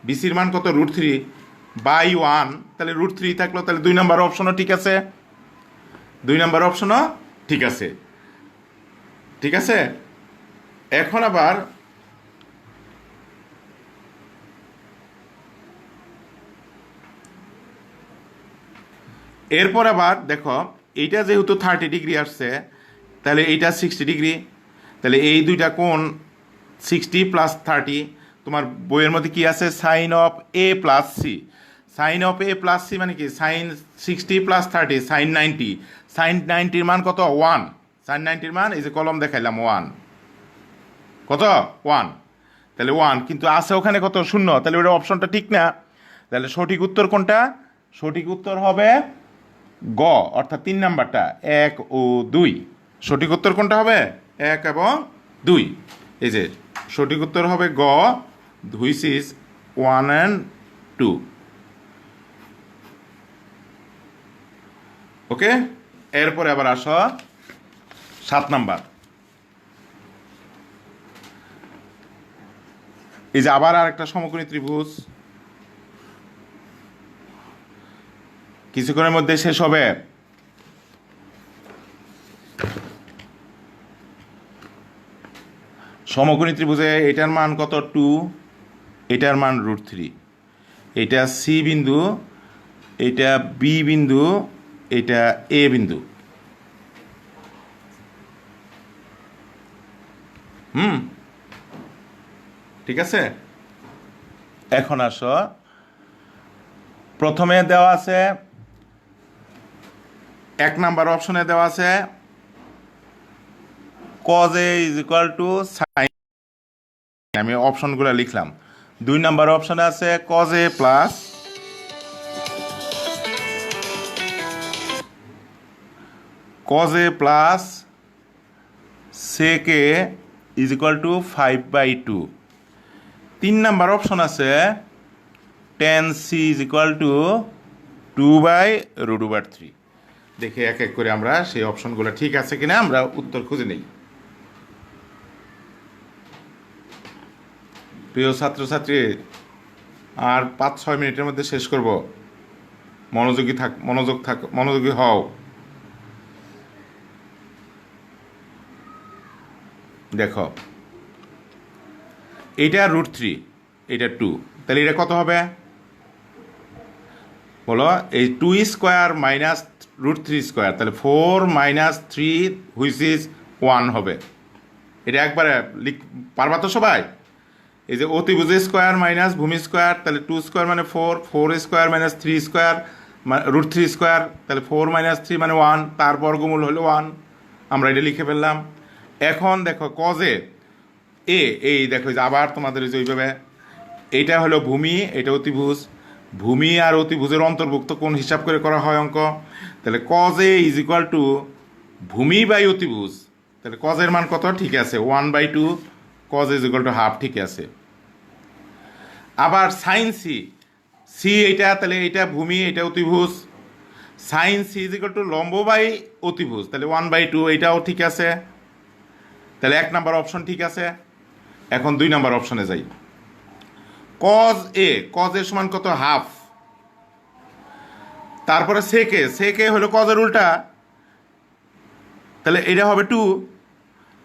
বিসির মান কত? √3/1, তাহলে √3 থাকলো, তাহলে 2 নম্বর অপশনও ঠিক আছে, 2 নম্বর অপশনও ঠিক আছে, ঠিক আছে। এখন আবার এরপর আবার দেখো, এইটা যেহেতু 30 ডিগ্রি আসছে, তাহলে এইটা 60 ডিগ্রি, তাহলে এই দুইটা কোণ 60 + 30, তোমার বইয়ের মধ্যে কি আছে? Sine of a + c, sine of a + c মানে কি? সাইন 60 + 30 সাইন 90, সাইন 90-র মান কত? 1, সাইন 90-র মান এই যে কলম দেখাইলাম 1, কত? 1, তাহলে 1, কিন্তু আছে ওখানে কত? 0, তাহলে ওটা অপশনটা ঠিক না। তাহলে সঠিক উত্তর কোনটা? সঠিক উত্তর হবে গ, অর্থাৎ 3 নাম্বারটা, 1 ও 2। সঠিক উত্তর কোনটা হবে? 1 এবং 2। এই যে সঠিক উত্তর হবে গ, হুইচ ইজ 1 and 2। ওকে, এরপরে আবার আসো 7 নাম্বার। এই যে আবার আর একটা সমকোণী ত্রিভুজ, কিছুক্ষণের মধ্যে শেষ হবে। সমকোণী ত্রিভুজে এটার মান কত? 2, এটার মান √3, এটা সি বিন্দু, এটা বি বিন্দু, এটা এ বিন্দু। ঠিক আছে। এখন আসো, প্রথমে দেওয়া আছে এক নাম্বার অপশনে দেওয়া আছে cos a is equal to sine, আমি অপশনগুলো লিখলাম। 2 নাম্বার অপশনে আছে cos a plus sec a is equal to 5/2। 3 number option আছে tan c is equal to 2/√3। দেখে এক এক করে আমরা সেই অপশনগুলো ঠিক আছে কিনা আমরা উত্তর খুঁজে নেই। প্রিয় ছাত্রছাত্রী, আর 5-6 মিনিটের মধ্যে শেষ করব। মনোযোগী হও। দেখো, এটা √3, এটা 2, তাহলে এটা কত হবে বলো? এই 2 স্কোয়ার মাইনাস √3 স্কোয়ার, তাহলে 4 - 3 হুইচ ইজ 1 হবে। এটা একবারে পারবা তো সবাই? এই যে অতিভুজ স্কোয়ার মাইনাস ভূমি স্কোয়ার, তাহলে 2 স্কোয়ার মানে 4, 4 স্কোয়ার মাইনাস 3 স্কোয়ার √3 স্কোয়ার, তাহলে 4 - 3 মানে 1, তার বর্গমূল হলো 1। আমরা এটা লিখে ফেললাম। এখন দেখো cos a, এই দেখো যে আবার তোমাদের যে ওইভাবে, এইটা হলো ভূমি, এটা অতিভুজ। ভূমি আর অতিভুজের অন্তর্ভুক্ত কোণ হিসাব করে করা হয় অঙ্ক। তাহলে cos a is equal two ভূমি বাই অতিভুজ, তাহলে cos এর মান কত? ঠিক আছে 1/2, cos is equal to half, ঠিক আছে। আবার সাইন সি এইটা, তাহলে এইটা ভূমি, এটা অতিভুজ। Sine C is equal to লম্ব বাই অতিভুজ, তাহলে 1/2, এইটাও ঠিক আছে। তাহলে 1 নাম্বার অপশন ঠিক আছে। এখন 2 নাম্বার অপশনে যাই। cos a সমান কত? হাফ। তারপরে sec a হলো cos এর উল্টা, তাহলে এটা হবে 2,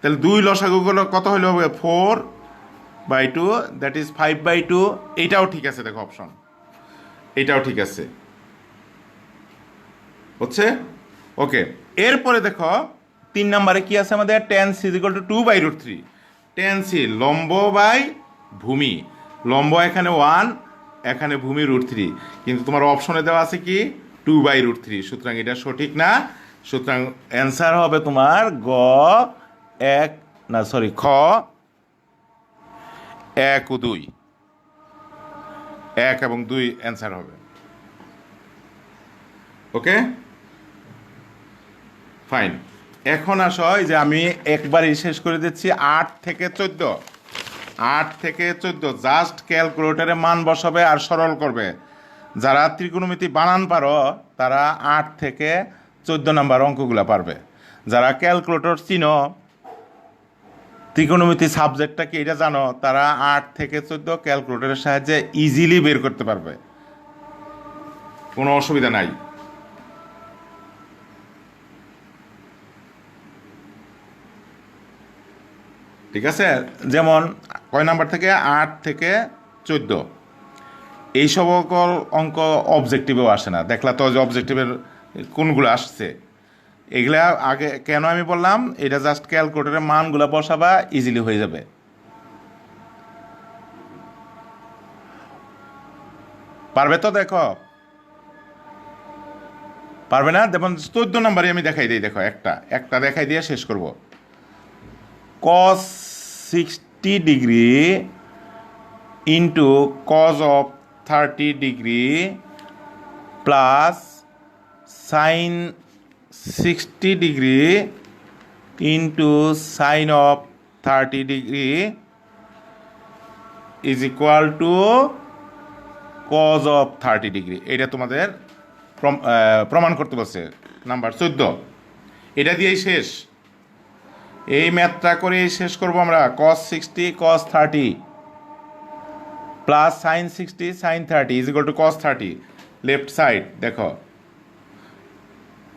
তাহলে 2 লসাগু গুলো কত হলো হবে? 4/2, দ্যাট ইজ 5/2। এইটাও ঠিক আছে, দেখো অপশন, এইটাও ঠিক আছে, হচ্ছে ওকে। এরপরে দেখো 3 নম্বরে কি আছে আমাদের? tan c is equal to 2/√3। tan c লম্ব বাই ভূমি, লম্ব এখানে 1, এখানে ভূমি √3, কিন্তু তোমার অপশনে দেওয়া আছে কি 2/√3, সুতরাং এটা সঠিক না। সুতরাং অ্যান্সার হবে তোমার খ 1 ও 2, 1 এবং 2 অ্যান্সার হবে। ওকে, ফাইন। এখন আসো, এই যে আমি একবারই শেষ করে দিচ্ছি 8 থেকে 14 জাস্ট ক্যালকুলেটরে মান বসাবে আর সরল করবে। যারা ত্রিকোণমিতি বানান পারো তারা 8 থেকে 14 নাম্বার অঙ্কগুলো পারবে। যারা ক্যালকুলেটর চিনো, ত্রিকোণমিতি সাবজেক্টটা কি এটা জানো, তারা 8 থেকে 14 ক্যালকুলেটরের সাহায্যে ইজিলি বের করতে পারবে, কোনো অসুবিধা নাই। ঠিক আছে, যেমন কয় নাম্বার থেকে? 8 থেকে 14। এই সকল অঙ্ক অবজেক্টিভেও আসে না। দেখলা তো যে অবজেক্টিভের কোনগুলো আসছে, এগুলা আগে কেন আমি বললাম, এটা জাস্ট ক্যালকুলেটরের মানগুলো বসাবা, ইজিলি হয়ে যাবে। পারবে তো? দেখো, পারবে না? যেমন 14 নাম্বারই আমি দেখাই দিই। দেখো, একটা দেখাই দিয়ে শেষ করব। cos 60 degree into cos of 30 degree plus sine 60 degree into sign of 30 degree is equal to cos of 30 degree. এটা তোমাদের প্রমাণ করতে বলছে নাম্বার 14। এটা দিয়েই শেষ, এই ম্যাথটা করে শেষ করব আমরা। cos 60 cos 30 plus sine 60 sine 30 is equal to cos 30। Left side দেখো,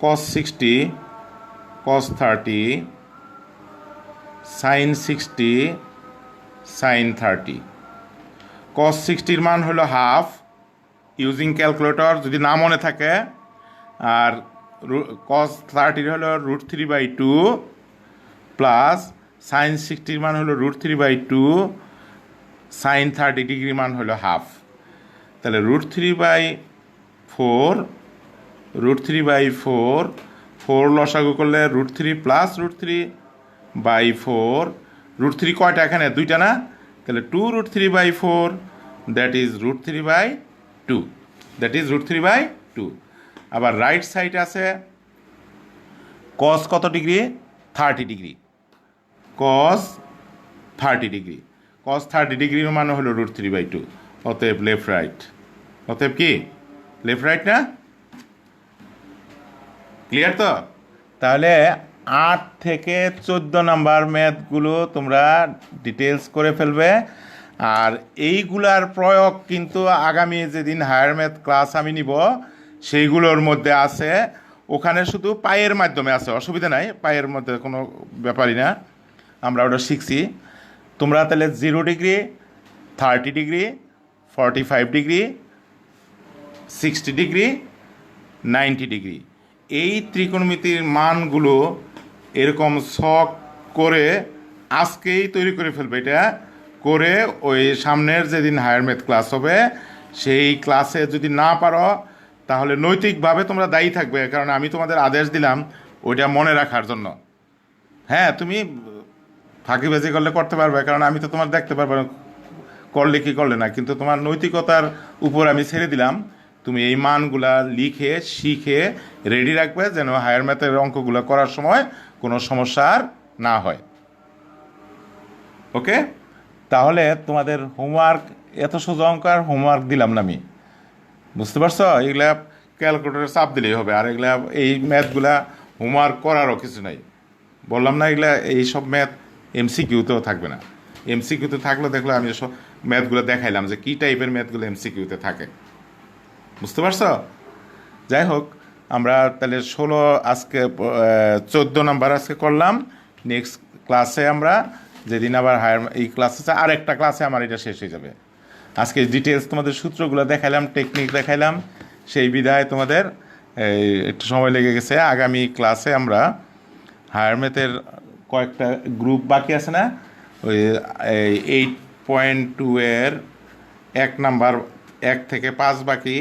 cos 60 cos 30 sine 60 sine 30। cos 60 মান হলো হাফ, ইউজিং ক্যালকুলেটর যদি না মনে থাকে, আর cos 30 হলো √3/2 প্লাস সাইন 60 মান হলো √3/2, সাইন 30 ডিগ্রি মান হলো হাফ। তাহলে √3/4 4 লসাগু করলে √3 + √3/4, √3 কয়টা এখানে? 2টা না? তাহলে 2√3/4, দ্যাট ইজ √3/2, দ্যাট ইজ √3/2। আবার রাইট সাইড আছে cos কত degree? 30 degree, cos 30 degree, cos 30 ডিগ্রির মানে হলো √3/2। অতএব লেফট রাইট, অতএব কি লেফট রাইট না? ক্লিয়ার তো? তাহলে 8 থেকে 14 নাম্বার ম্যাথগুলো তোমরা ডিটেলস করে ফেলবে। আর এইগুলার প্রয়োগ কিন্তু আগামী যেদিন হায়ার ম্যাথ ক্লাস আমি নিব সেইগুলোর মধ্যে আছে। ওখানে শুধু পায়ের মাধ্যমে আছে, অসুবিধা নাই, পায়ের মধ্যে কোনো ব্যাপারই না, আমরা ওটা শিখছি। তোমরা তাহলে 0 degree, 30 degree, 45 degree, 60 degree, 90 degree এই ত্রিকোণমিতির মানগুলো এরকম ছক করে আজকেই তৈরি করে ফেলবে। এটা করে ওই সামনের যেদিন হায়ার ম্যাথ ক্লাস হবে সেই ক্লাসে যদি না পারো তাহলে নৈতিকভাবে তোমরা দায়ী থাকবে, কারণ আমি তোমাদের আদেশ দিলাম ওইটা মনে রাখার জন্য। হ্যাঁ, তুমি ফাঁকিবাজি করলে করতে পারবে, কারণ আমি তো তোমার দেখতে পারবো করলে কি করলে না, কিন্তু তোমার নৈতিকতার উপর আমি ছেড়ে দিলাম। তুমি এই মানগুলা লিখে শিখে রেডি রাখবে যেন হায়ার ম্যাথের অঙ্কগুলো করার সময় কোনো সমস্যা আর না হয়। ওকে, তাহলে তোমাদের হোমওয়ার্ক, এত সোজা অঙ্ক আর হোমওয়ার্ক দিলাম না আমি, বুঝতে পারছো? এগুলা ক্যালকুলেটরে চাপ দিলেই হবে। আর এগুলা এই ম্যাথগুলা হোমওয়ার্ক করারও কিছু নাই, বললাম না? এগুলা এই সব ম্যাথ এমসিকিউতেও থাকবে না। এমসিকিউতে থাকলে দেখলে আমি সব ম্যাথগুলো দেখাইলাম যে কী টাইপের ম্যাথগুলো এমসিকিউতে থাকে, বুঝতে পারছো? যাই হোক, আমরা তাহলে 16 আজকে 14 নাম্বার আজকে করলাম। নেক্সট ক্লাসে আমরা যেদিন আবার হায়ার এই ক্লাস আছে আর একটা ক্লাসে আমার এটা শেষ হয়ে যাবে। আজকে ডিটেলস তোমাদের সূত্রগুলো দেখাইলাম, টেকনিক দেখাইলাম, সেই বিধায় তোমাদের একটু সময় লেগে গেছে। আগামী ক্লাসে আমরা হায়ার ম্যাথের কয়েকটা গ্রুপ বাকি আছে না, ওই 8.2 এর 1 নাম্বার 1 থেকে 5 বাকি,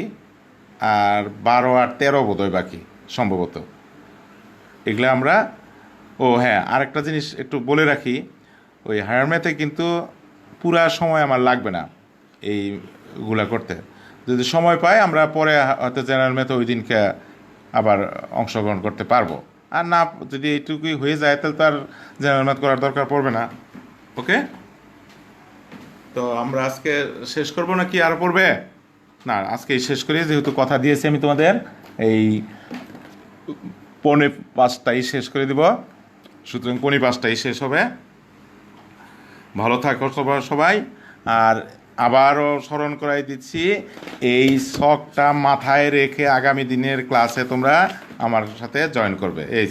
আর 12 আর 13 বোধহয় বাকি সম্ভবত। এগুলো আমরা, ও হ্যাঁ, আরেকটা জিনিস একটু বলে রাখি, ওই হায়ার ম্যাথে কিন্তু পুরা সময় আমার লাগবে না এইগুলা করতে। যদি সময় পাই আমরা পরে হয়তো জেনারেল ম্যাথে ওই দিনকে আবার অংশগ্রহণ করতে পারবো। আর না, যদি এইটুকুই হয়ে যায় তাহলে তো আর জেনারেল ম্যাথ করার দরকার পড়বে না। ওকে, তো আমরা আজকে শেষ করবো নাকি আরও পড়বে? না, আজকেই শেষ করি, যেহেতু কথা দিয়েছি আমি তোমাদের এই 4:45 শেষ করে দিব, সুতরাং 4:45 শেষ হবে। ভালো থাকো সবাই। আর আবারও স্মরণ করাই দিচ্ছি, এই শখটা মাথায় রেখে আগামী দিনের ক্লাসে তোমরা আমার সাথে জয়েন করবে। এই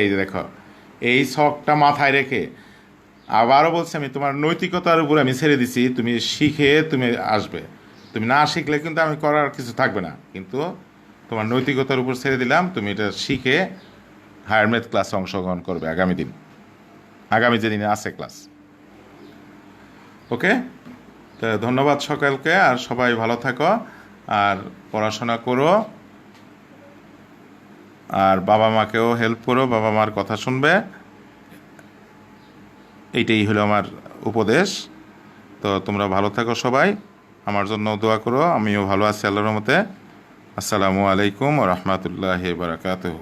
যে দেখো, এই শখটা মাথায় রেখে আবারও বলছি, আমি তোমার নৈতিকতার উপর আমি ছেড়ে দিছি, তুমি শিখে তুমি আসবে। তুমি না শিখলে কিন্তু আমি করার কিছু থাকবে না, কিন্তু তোমার নৈতিকতার উপর ছেড়ে দিলাম, তুমি এটা শিখে হায়ার ম্যাথ ক্লাসে অংশগ্রহণ করবে আগামী যেদিনে আছে ক্লাস। ওকে, তো ধন্যবাদ সকলকে, আর সবাই ভালো থাকো আর পড়াশোনা করো, আর বাবা মাকেও হেল্প করো, বাবা মার কথা শুনবে। এইটাই হলো আমার উপদেশ। তো তোমরা ভালো থাকো সবাই, আমার জন্য দোয়া করো, আমিও ভালো আছি আল্লাহর রহমতে। আসসালামু আলাইকুম ওয়া রাহমাতুল্লাহি ওয়া বারাকাতুহু।